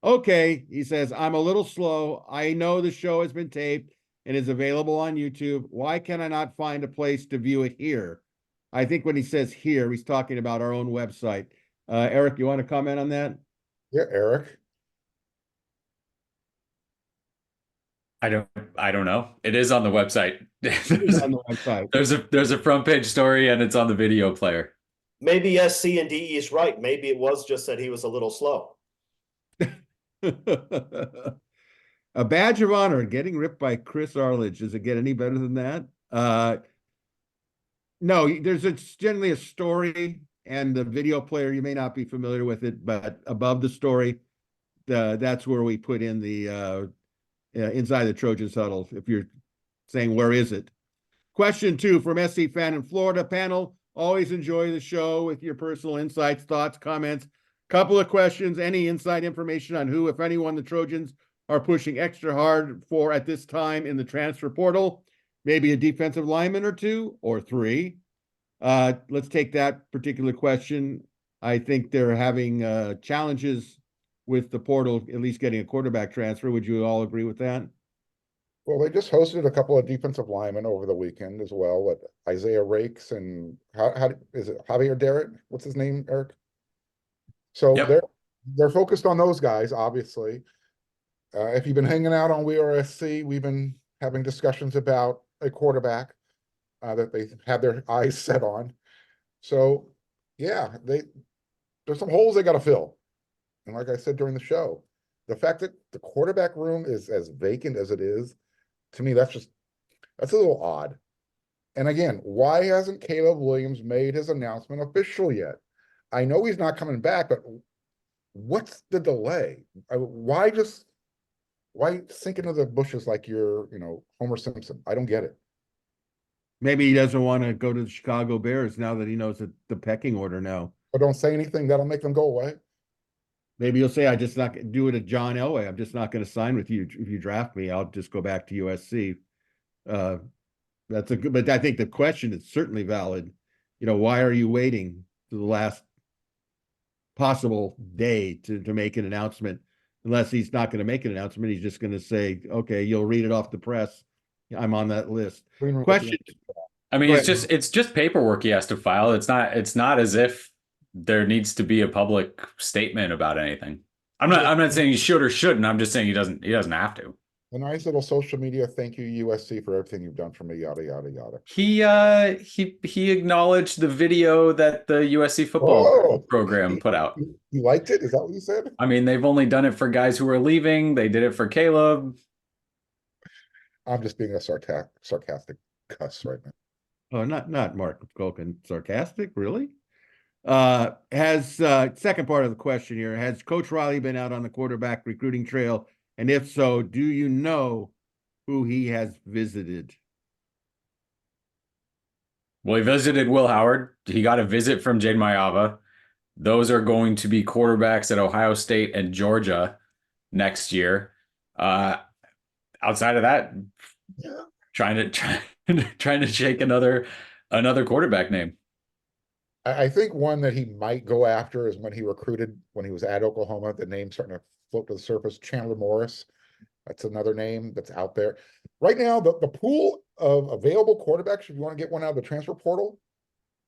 Okay, he says, I'm a little slow. I know the show has been taped and is available on YouTube. Why can I not find a place to view it here? I think when he says here, he's talking about our own website. Eric, you want to comment on that? Yeah, Eric. I don't know. It is on the website. On the website. There's a front page story, and it's on the video player. Maybe SC and DE is right. Maybe it was just that he was a little slow. A badge of honor, getting ripped by Chris Arledge. Does it get any better than that? No, there's generally a story and the video player, you may not be familiar with it, but above the story, that's where we put in the Inside the Trojans Huddle. If you're saying, where is it? Question 2 from SC Fan in Florida. Panel, always enjoy the show with your personal insights, thoughts, comments. Couple of questions. Any inside information on who, if anyone, the Trojans are pushing extra hard for at this time in the transfer portal? Maybe a defensive lineman or 2 or 3. Let's take that particular question. I think they're having challenges with the portal, at least getting a quarterback transfer. Would you all agree with that? Well, they just hosted a couple of defensive linemen over the weekend as well, with Isaiah Rakes and how is it Javier Derrick? What's his name, Eric? So Yep. they're focused on those guys, obviously. If you've been hanging out on WeAreSC, we've been having discussions about a quarterback that they have their eyes set on. So yeah, there's some holes they got to fill. And like I said during the show, the fact that the quarterback room is as vacant as it is, to me, that's a little odd. And again, why hasn't Caleb Williams made his announcement official yet? I know he's not coming back, but what's the delay? Why sink into the bushes like you're, Homer Simpson? I don't get it. Maybe he doesn't want to go to the Chicago Bears now that he knows the pecking order now. But don't say anything that'll make them go away. Maybe you'll say, I just not do it at John Elway. I'm just not going to sign with you. If you draft me, I'll just go back to USC. That's a good, but I think the question is certainly valid. Why are you waiting to the last possible day to make an announcement? Unless he's not going to make an announcement, he's just going to say, okay, you'll read it off the press. I'm on that list. Question. I mean, it's just paperwork he has to file. It's not as if there needs to be a public statement about anything. I'm not saying he should or shouldn't. I'm just saying he doesn't have to. A nice little social media thank you, USC, for everything you've done for me, yada yada yada. He acknowledged the video that the USC football program put out. You liked it? Is that what you said? I mean, they've only done it for guys who are leaving. They did it for Caleb. I'm just being a sarcastic cuss right now. Oh, not Mark Colkin. Sarcastic, really? Second part of the question here, has Coach Riley been out on the quarterback recruiting trail? And if so, do you know who he has visited? Well, he visited Will Howard. He got a visit from Jade Mayava. Those are going to be quarterbacks at Ohio State and Georgia next year. Outside of that, trying to shake another quarterback name. I think one that he might go after is when he was at Oklahoma, the name's starting to float to the surface, Chandler Morris. That's another name that's out there. Right now, the pool of available quarterbacks, if you want to get one out of the transfer portal,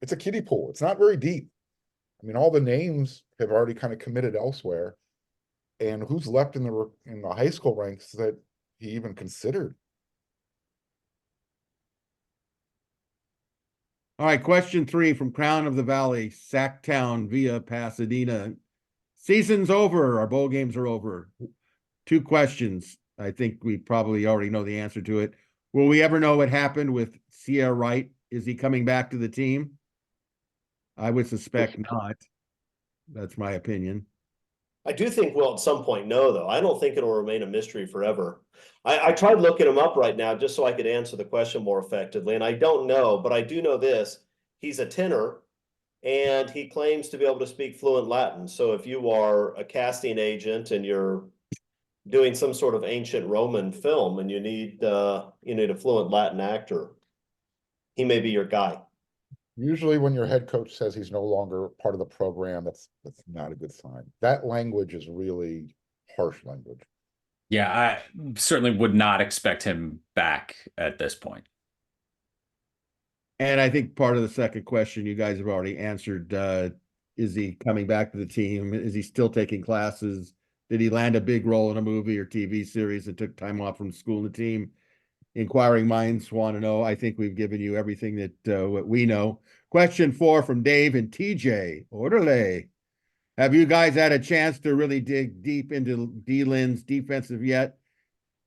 it's a kiddie pool. It's not very deep. I mean, all the names have already kind of committed elsewhere. And who's left in the high school ranks that he even considered? All right, question 3 from Crown of the Valley, Sacktown via Pasadena. Season's over. Our bowl games are over. 2 questions. I think we probably already know the answer to it. Will we ever know what happened with Sierra Wright? Is he coming back to the team? I would suspect not. That's my opinion. I do think we'll at some point know, though. I don't think it'll remain a mystery forever. I tried looking him up right now just so I could answer the question more effectively, and I don't know, but I do know this. He's a tenor, and he claims to be able to speak fluent Latin. So if you are a casting agent and you're doing some sort of ancient Roman film and you need a fluent Latin actor, he may be your guy. Usually when your head coach says he's no longer part of the program, that's not a good sign. That language is really harsh language. Yeah, I certainly would not expect him back at this point. And I think part of the second question you guys have already answered. Is he coming back to the team? Is he still taking classes? Did he land a big role in a movie or TV series and took time off from school and the team? Inquiring minds want to know. I think we've given you everything that what we know. Question 4 from Dave and TJ. Orderly. Have you guys had a chance to really dig deep into D-Lin's defensive yet?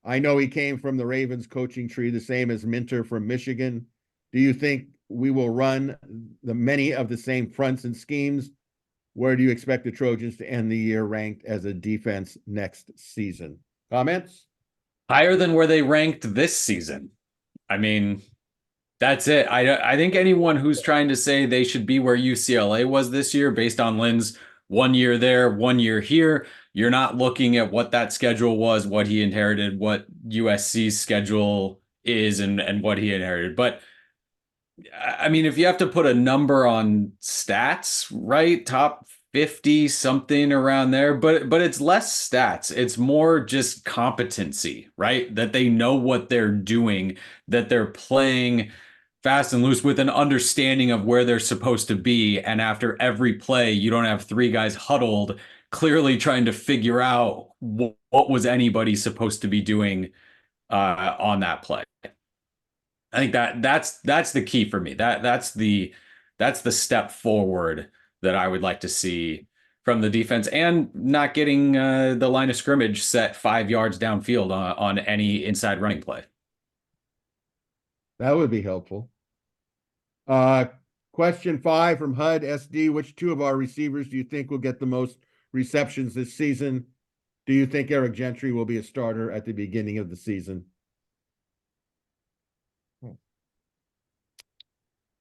I know he came from the Ravens coaching tree, the same as Minter from Michigan. Do you think we will run the many of the same fronts and schemes. Where do you expect the Trojans to end the year ranked as a defense next season? Comments? Higher than where they ranked this season. I mean, that's it. I think anyone who's trying to say they should be where UCLA was this year based on Lynn's 1 year there, 1 year here, you're not looking at what that schedule was, what he inherited, what USC's schedule is, and what he inherited. But I mean, if you have to put a number on stats, right? Top 50, something around there, but it's less stats. It's more just competency, right? That they know what they're doing, that they're playing fast and loose with an understanding of where they're supposed to be. And after every play, you don't have three guys huddled, clearly trying to figure out what was anybody supposed to be doing on that play. I think that's the key for me. That's the step forward that I would like to see from the defense, and not getting the line of scrimmage set 5 yards downfield on any inside running play. That would be helpful. Question 5 from HUD SD. Which two of our receivers do you think will get the most receptions this season? Do you think Eric Gentry will be a starter at the beginning of the season?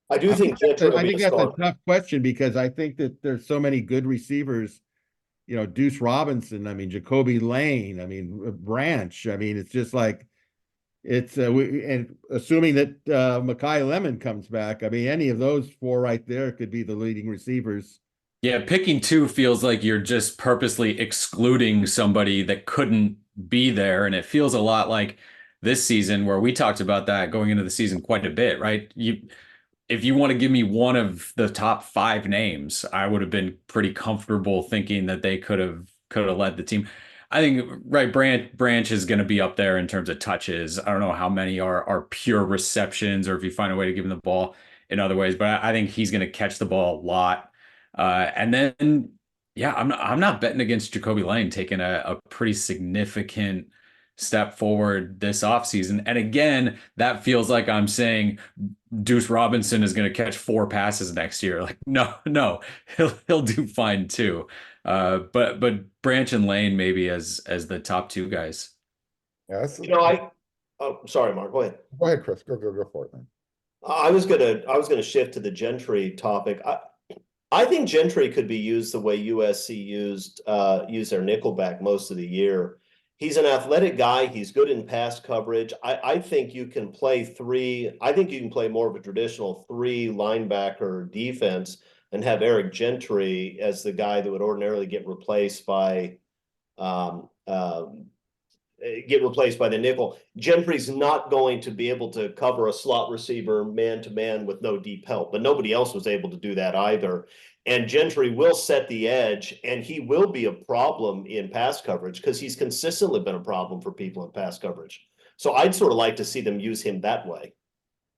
I do think Gentry will I be think a that's a starter. tough question because I think that there's so many good receivers. You know, Deuce Robinson. I mean, Jacoby Lane. I mean, Branch. I mean, it's just like it's and assuming that Mekhi Lemon comes back. I mean, any of those four right there could be the leading receivers. Yeah, picking two feels like you're just purposely excluding somebody that couldn't be there, and it feels a lot like this season where we talked about that going into the season quite a bit, right? If you want to give me one of the top 5 names, I would have been pretty comfortable thinking that they could have led the team. I think Branch is going to be up there in terms of touches. I don't know how many are pure receptions, or if you find a way to give him the ball in other ways, but I think he's going to catch the ball a lot. And then, yeah, I'm not betting against Jacoby Lane taking a pretty significant step forward this offseason. And again, that feels like I'm saying Deuce Robinson is going to catch 4 passes next year. Like, no, he'll do fine too. But Branch and Lane maybe as the top 2 guys. Yeah, Oh, sorry, Mark, go ahead. Go ahead, Chris. Go for it, man. I was gonna shift to the Gentry topic. I think Gentry could be used the way USC used their nickelback most of the year. He's an athletic guy. He's good in pass coverage. I think you can play 3. I think you can play more of a traditional 3 linebacker defense and have Eric Gentry as the guy that would ordinarily get replaced by the nickel. Gentry's not going to be able to cover a slot receiver man-to-man with no deep help, but nobody else was able to do that either. And Gentry will set the edge, and he will be a problem in pass coverage because he's consistently been a problem for people in pass coverage. So I'd sort of like to see them use him that way.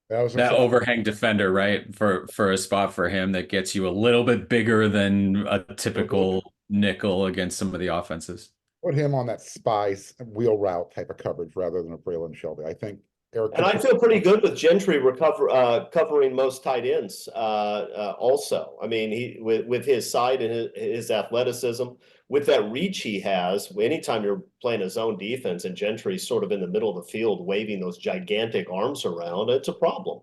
That overhang defender, right? For a spot for him that gets you a little bit bigger than a typical nickel against some of the offenses. Put him on that spy wheel route type of coverage rather than a Braylon Shelby. I think Eric. And I feel pretty good with Gentry covering most tight ends. Also, I mean, he with his side and his athleticism, with that reach he has. Anytime you're playing a zone defense and Gentry's sort of in the middle of the field waving those gigantic arms around, it's a problem.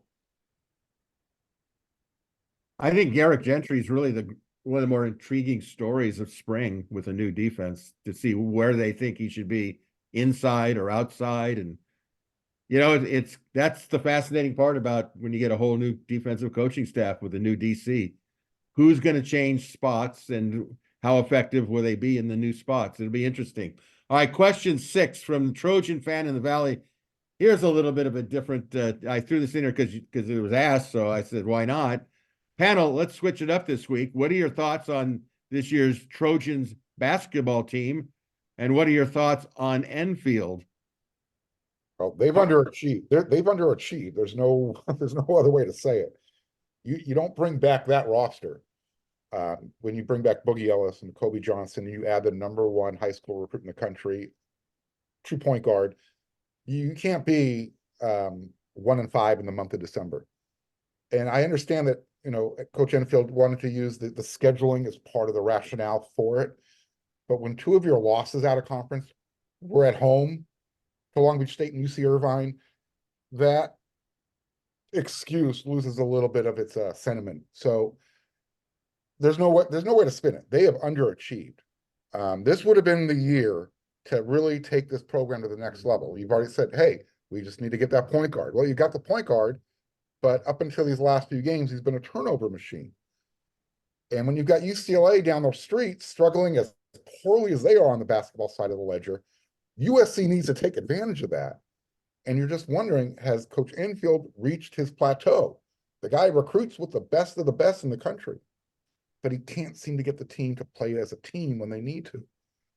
I think Eric Gentry is really one of the more intriguing stories of spring with a new defense, to see where they think he should be, inside or outside. And you know, that's the fascinating part about when you get a whole new defensive coaching staff with a new DC. Who's going to change spots and how effective will they be in the new spots? It'll be interesting. All right, question 6 from the Trojan fan in the Valley. Here's a little bit of a different, I threw this in here because it was asked, so I said, why not? Panel, let's switch it up this week. What are your thoughts on this year's Trojans basketball team? And what are your thoughts on Enfield? Well, they've underachieved. They've underachieved. There's no other way to say it. You don't bring back that roster. When you bring back Boogie Ellis and Kobe Johnson, you add the #1 high school recruit in the country, true point guard. You can't be 1-5 in the month of December. And I understand that, Coach Enfield wanted to use the scheduling as part of the rationale for it. But when two of your losses out of conference were at home to Long Beach State and UC Irvine, that excuse loses a little bit of its sentiment. So there's no way to spin it. They have underachieved. This would have been the year to really take this program to the next level. You've already said, hey, we just need to get that point guard. Well, you got the point guard, but up until these last few games, he's been a turnover machine. And when you've got UCLA down the street struggling as poorly as they are on the basketball side of the ledger, USC needs to take advantage of that. And you're just wondering, has Coach Enfield reached his plateau? The guy recruits with the best of the best in the country, but he can't seem to get the team to play as a team when they need to.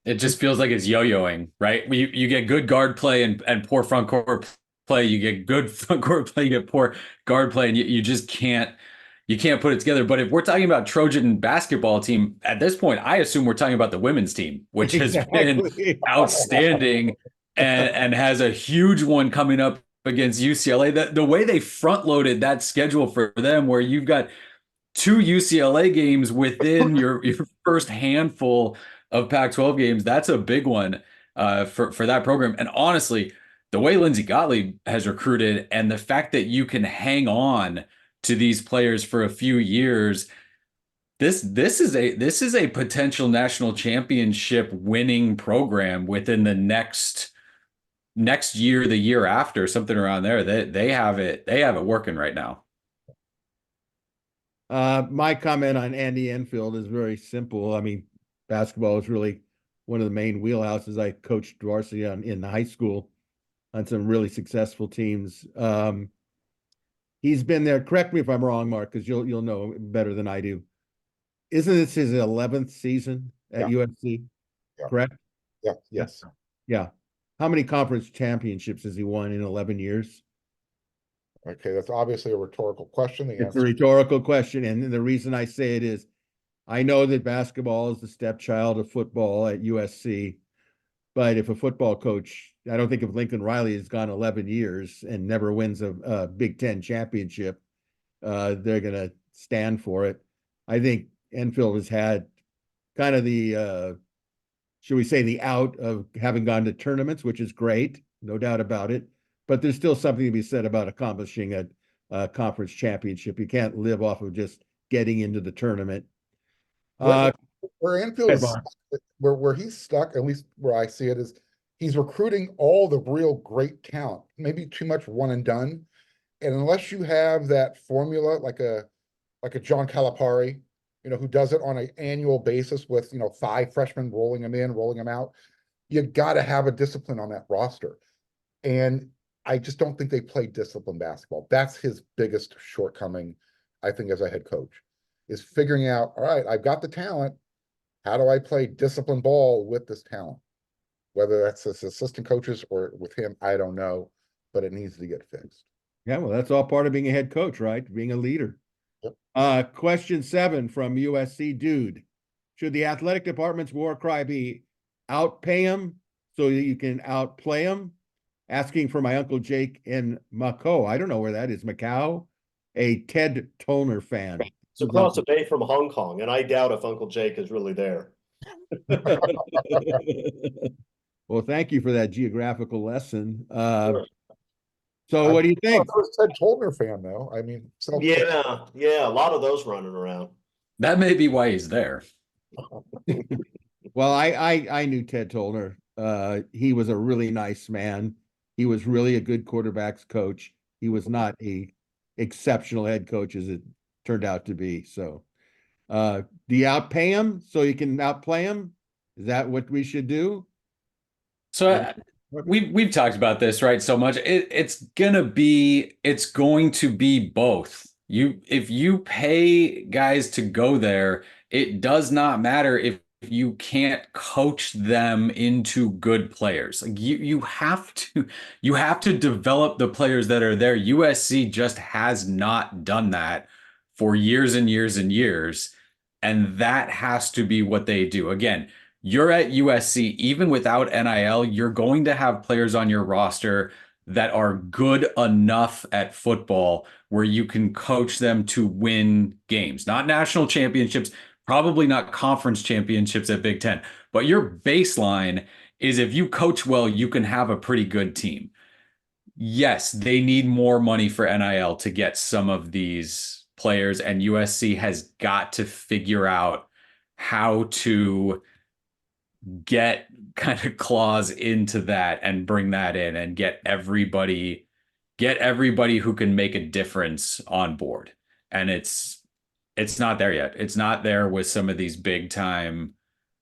It just feels like it's yo-yoing, right? You get good guard play and poor front court play. You get good front court play, you get poor guard play, and you just can't put it together. But if we're talking about Trojan basketball team, at this point, I assume we're talking about the women's team, which has been outstanding and has a huge one coming up against UCLA. The way they front-loaded that schedule for them, where you've got 2 UCLA games within your first handful of Pac-12 games, that's a big one for that program. And honestly, the way Lindsey Gottlieb has recruited and the fact that you can hang on to these players for a few years, this is a potential national championship winning program within the next year, the year after, something around there. They have it working right now. My comment on Andy Enfield is very simple. I mean, basketball is really one of the main wheelhouses. I coached varsity in high school on some really successful teams. He's been there. Correct me if I'm wrong, Mark, because you'll know better than I do. Isn't this his 11th season at USC? Yeah. Correct? Yeah. Yes. Yeah. How many conference championships has he won in 11 years? Okay, that's obviously a rhetorical question. It's a rhetorical question, and the reason I say it is, I know that basketball is the stepchild of football at USC, but if a football coach, I don't think if Lincoln Riley has gone 11 years and never wins a Big Ten championship, they're going to stand for it. I think Enfield has had kind of the, should we say, the out of having gone to tournaments, which is great, no doubt about it. But there's still something to be said about accomplishing a conference championship. You can't live off of just getting into the tournament. Where Enfield is, where he's stuck, at least where I see it, is he's recruiting all the real great talent, maybe too much one and done. And unless you have that formula, like a John Calipari, who does it on an annual basis with, 5 freshmen rolling them in, rolling them out, you got to have a discipline on that roster. And I just don't think they play disciplined basketball. That's his biggest shortcoming, I think, as a head coach, is figuring out, all right, I've got the talent. How do I play disciplined ball with this talent? Whether that's his assistant coaches or with him, I don't know, but it needs to get fixed. Yeah, well, that's all part of being a head coach, right? Being a leader. Yep. Question 7 from USC Dude. Should the athletic department's war cry be outpay him so that you can outplay him? Asking for my Uncle Jake in Macau. I don't know where that is. Macau? A Ted Toner fan. It's across the bay from Hong Kong, and I doubt if Uncle Jake is really there. Well, thank you for that geographical lesson. Sure. So what do you think? I was a Ted Tolner fan, though. I mean, yeah, a lot of those running around. That may be why he's there. Well, I knew Ted Toner. He was a really nice man. He was really a good quarterbacks coach. He was not a exceptional head coach as it turned out to be. So, do you outpay him so you can outplay him? Is that what we should do? So we've talked about this, right? So much. It's going to be both. If you pay guys to go there, it does not matter if you can't coach them into good players. Like you have to develop the players that are there. USC just has not done that for years and years and years. And that has to be what they do. Again, you're at USC, even without NIL, you're going to have players on your roster that are good enough at football where you can coach them to win games, not national championships, probably not conference championships at Big Ten, but your baseline is if you coach well, you can have a pretty good team. Yes, they need more money for NIL to get some of these players, and USC has got to figure out how to get kind of claws into that and bring that in and get everybody who can make a difference on board. And it's not there yet. It's not there with some of these big time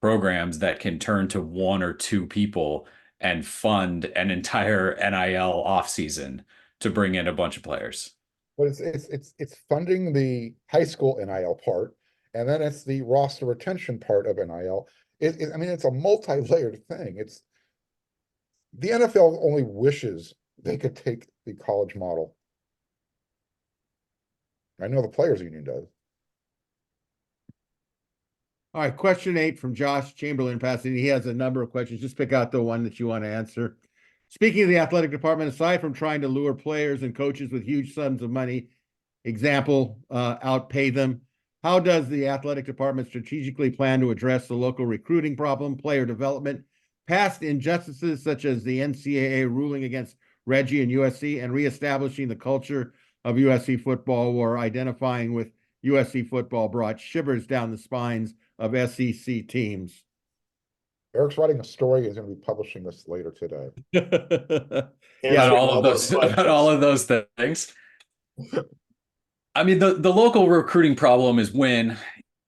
programs that can turn to one or two people and fund an entire NIL offseason to bring in a bunch of players. But it's funding the high school NIL part, and then it's the roster retention part of NIL. I mean, it's a multi-layered thing. It's the NFL only wishes they could take the college model. I know the players union does. All right, question 8 from Josh Chamberlain Pasadena. He has a number of questions. Just pick out the one that you want to answer. Speaking of the athletic department, aside from trying to lure players and coaches with huge sums of money, example, outpay them, how does the athletic department strategically plan to address the local recruiting problem, player development, past injustices such as the NCAA ruling against Reggie and USC, and reestablishing the culture of USC football, where identifying with USC football brought shivers down the spines of SEC teams? Eric's writing a story. He's going to be publishing this later today. Yeah, about all of those things. I mean, the local recruiting problem is when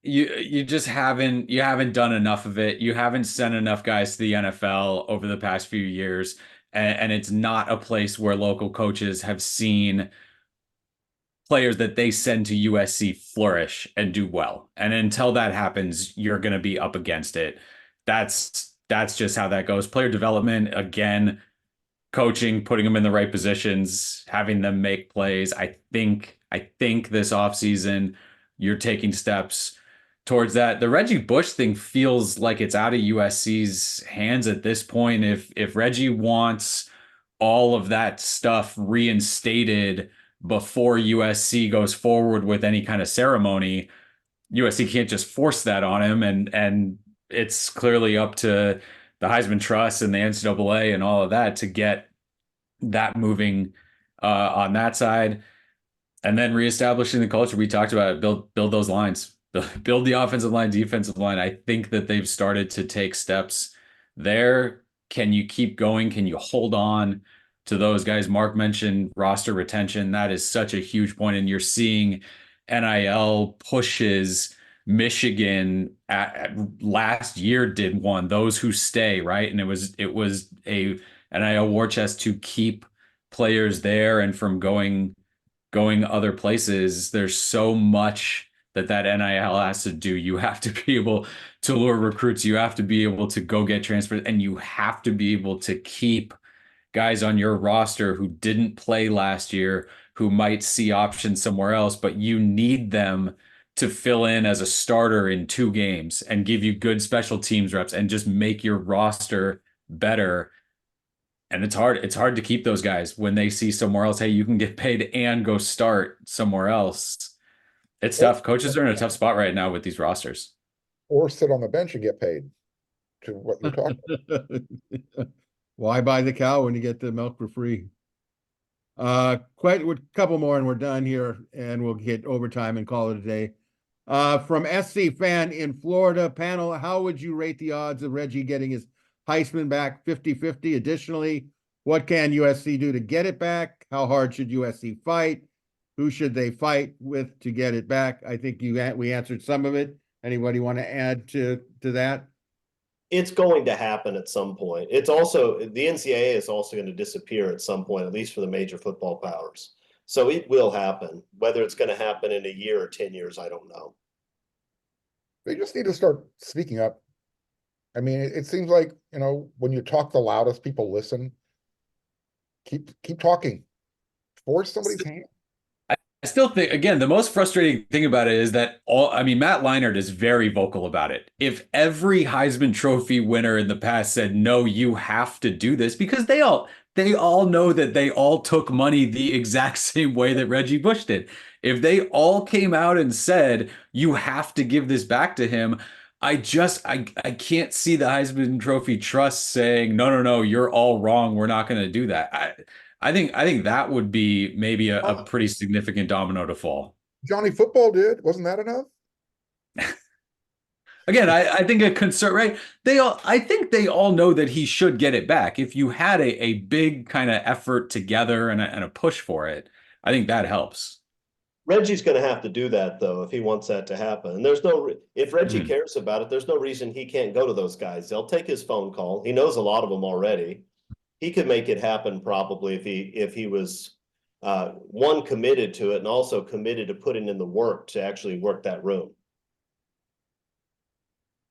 you just haven't done enough of it. You haven't sent enough guys to the NFL over the past few years, and it's not a place where local coaches have seen players that they send to USC flourish and do well. And until that happens, you're going to be up against it. That's just how that goes. Player development, again, coaching, putting them in the right positions, having them make plays. I think this offseason you're taking steps towards that. The Reggie Bush thing feels like it's out of USC's hands at this point. If Reggie wants all of that stuff reinstated before USC goes forward with any kind of ceremony, USC can't just force that on him. And it's clearly up to the Heisman Trust and the NCAA and all of that to get that moving on that side. And then reestablishing the culture. We talked about it, build those lines, build the offensive line, defensive line. I think that they've started to take steps there. Can you keep going? Can you hold on to those guys? Mark mentioned roster retention. That is such a huge point. And you're seeing NIL pushes. Michigan last year did one, those who stay, right? And it was a NIL war chest to keep players there and from going other places. There's so much that NIL has to do. You have to be able to lure recruits. You have to be able to go get transfers, and you have to be able to keep guys on your roster who didn't play last year, who might see options somewhere else, but you need them to fill in as a starter in 2 games and give you good special teams reps and just make your roster better. And it's hard to keep those guys when they see somewhere else, hey, you can get paid and go start somewhere else. It's tough. Coaches are in a tough spot right now with these rosters. Or sit on the bench and get paid to what you're talking about. Why buy the cow when you get the milk for free? Quite a couple more and we're done here, and we'll get overtime and call it a day. From SC fan in Florida panel, how would you rate the odds of Reggie getting his Heisman back? 50-50. Additionally, what can USC do to get it back? How hard should USC fight? Who should they fight with to get it back? I think we answered some of it. Anybody want to add to that? It's going to happen at some point. It's also, the NCAA is also going to disappear at some point, at least for the major football powers. So it will happen. Whether it's going to happen in a year or 10 years, I don't know. They just need to start speaking up. I mean, it seems like, when you talk the loudest, people listen. Keep talking. Force somebody's hand. I still think, again, the most frustrating thing about it is that Matt Leinart is very vocal about it. If every Heisman Trophy winner in the past said, no, you have to do this, because they they all know that they all took money the exact same way that Reggie Bush did. If they all came out and said, you have to give this back to him, I can't see the Heisman Trophy Trust saying, no, you're all wrong. We're not going to do that. I think that would be maybe a pretty significant domino to fall. Johnny Football did. Wasn't that enough? Again, I think a concern, right? I think they all know that he should get it back. If you had a big kind of effort together and a push for it, I think that helps. Reggie's going to have to do that though if he wants that to happen. And there's no if Reggie cares about it, there's no reason he can't go to those guys. They'll take his phone call. He knows a lot of them already. He could make it happen probably if he was one, committed to it, and also committed to putting in the work to actually work that room.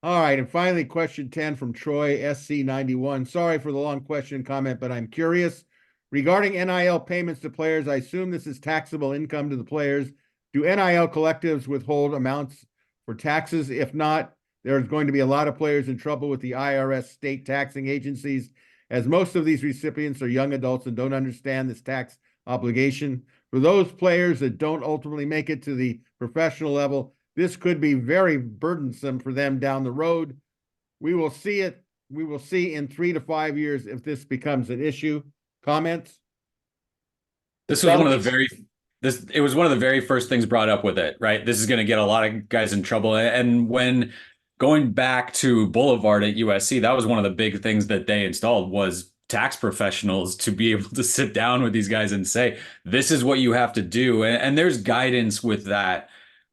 All right, and finally, question 10 from Troy SC91. Sorry for the long question comment, but I'm curious. Regarding NIL payments to players, I assume this is taxable income to the players. Do NIL collectives withhold amounts for taxes? If not, there's going to be a lot of players in trouble with the IRS state taxing agencies, as most of these recipients are young adults and don't understand this tax obligation. For those players that don't ultimately make it to the professional level, this could be very burdensome for them down the road. We will see it. We will see in 3 to 5 years if this becomes an issue. Comments? It was one of the very first things brought up with it, right? This is going to get a lot of guys in trouble. And when going back to Boulevard at USC, that was one of the big things that they installed was tax professionals to be able to sit down with these guys and say, this is what you have to do. And there's guidance with that,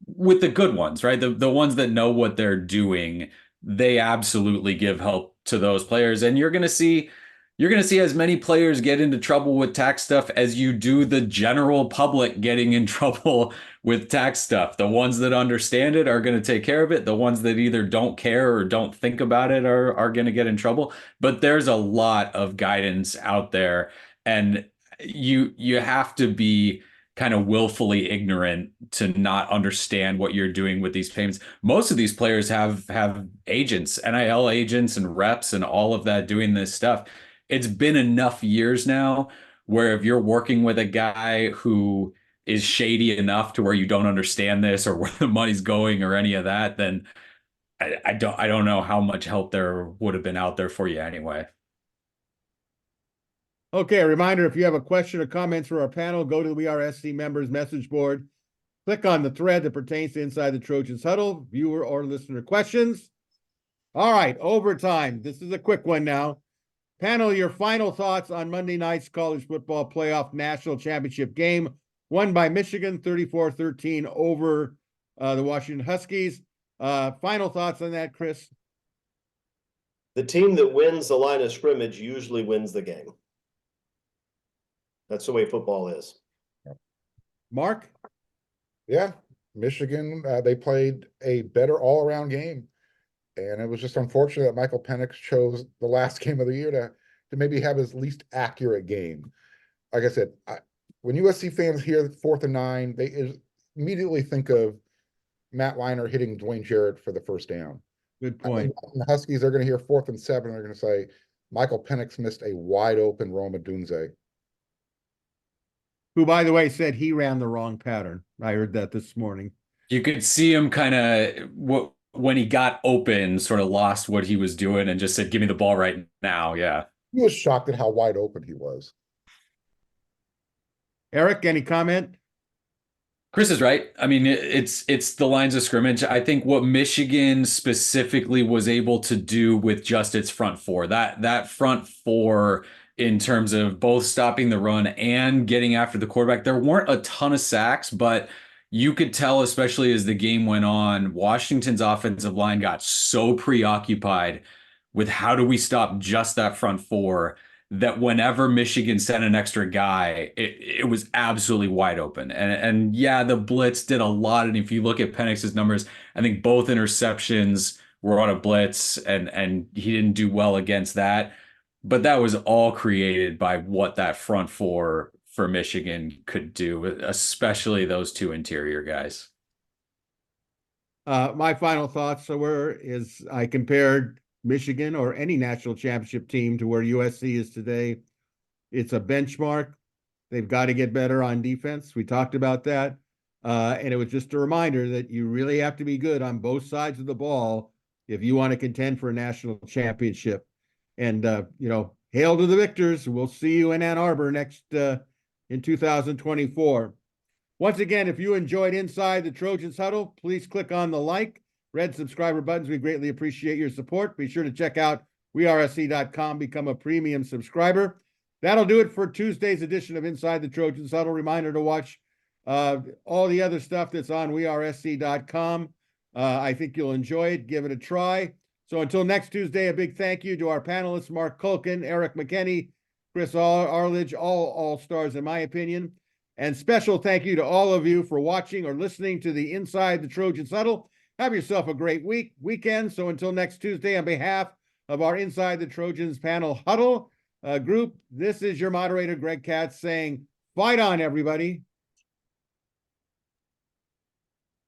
with the good ones, right? The ones that know what they're doing, they absolutely give help to those players. And you're going to see as many players get into trouble with tax stuff as you do the general public getting in trouble with tax stuff. The ones that understand it are going to take care of it. The ones that either don't care or don't think about it are going to get in trouble. But there's a lot of guidance out there, and you have to be kind of willfully ignorant to not understand what you're doing with these payments. Most of these players have agents, NIL agents and reps and all of that doing this stuff. It's been enough years now where if you're working with a guy who is shady enough to where you don't understand this or where the money's going or any of that, then I don't know how much help there would have been out there for you anyway. Okay, a reminder, if you have a question or comments for our panel, go to the WeAreSC members message board. Click on the thread that pertains to Inside the Trojans Huddle, viewer or listener questions. All right, overtime. This is a quick one now. Panel, your final thoughts on Monday night's college football playoff national championship game, won by Michigan 34-13 over the Washington Huskies. Final thoughts on that, Chris? The team that wins the line of scrimmage usually wins the game. That's the way football is. Mark? Yeah, Michigan, they played a better all-around game. And it was just unfortunate that Michael Penix chose the last game of the year to maybe have his least accurate game. Like I said, when USC fans hear 4th and 9, they immediately think of Matt Leinart hitting Dwayne Jarrett for the first down. Good point. The Huskies are going to hear 4th and 7. They're going to say Michael Penix missed a wide open Roma Dunze, who, by the way, said he ran the wrong pattern. I heard that this morning. You could see him kind of when he got open, sort of lost what he was doing and just said, give me the ball right now. Yeah. He was shocked at how wide open he was. Eric, any comment? Chris is right. I mean, it's the lines of scrimmage. I think what Michigan specifically was able to do with just its front four, that front four in terms of both stopping the run and getting after the quarterback, there weren't a ton of sacks, but you could tell, especially as the game went on, Washington's offensive line got so preoccupied with how do we stop just that front four that whenever Michigan sent an extra guy, it was absolutely wide open. And yeah, the blitz did a lot. And if you look at Penix's numbers, I think both interceptions were on a blitz, and he didn't do well against that. But that was all created by what that front four for Michigan could do, especially those two interior guys. My final thoughts is I compared Michigan or any national championship team to where USC is today. It's a benchmark. They've got to get better on defense. We talked about that. And it was just a reminder that you really have to be good on both sides of the ball if you want to contend for a national championship. And, hail to the victors. We'll see you in Ann Arbor next in 2024. Once again, if you enjoyed Inside the Trojans Huddle, please click on the like, red subscriber buttons. We greatly appreciate your support. Be sure to check out WeAreSC.com, become a premium subscriber. That'll do it for Tuesday's edition of Inside the Trojans Huddle. Reminder to watch all the other stuff that's on WeAreSC.com. I think you'll enjoy it. Give it a try. So until next Tuesday, a big thank you to our panelists, Mark Culkin, Eric McKenney, Chris Arledge, all stars in my opinion. And special thank you to all of you for watching or listening to the Inside the Trojans Huddle. Have yourself a great weekend. So until next Tuesday, on behalf of our Inside the Trojans panel huddle group, this is your moderator, Greg Katz, saying, fight on, everybody.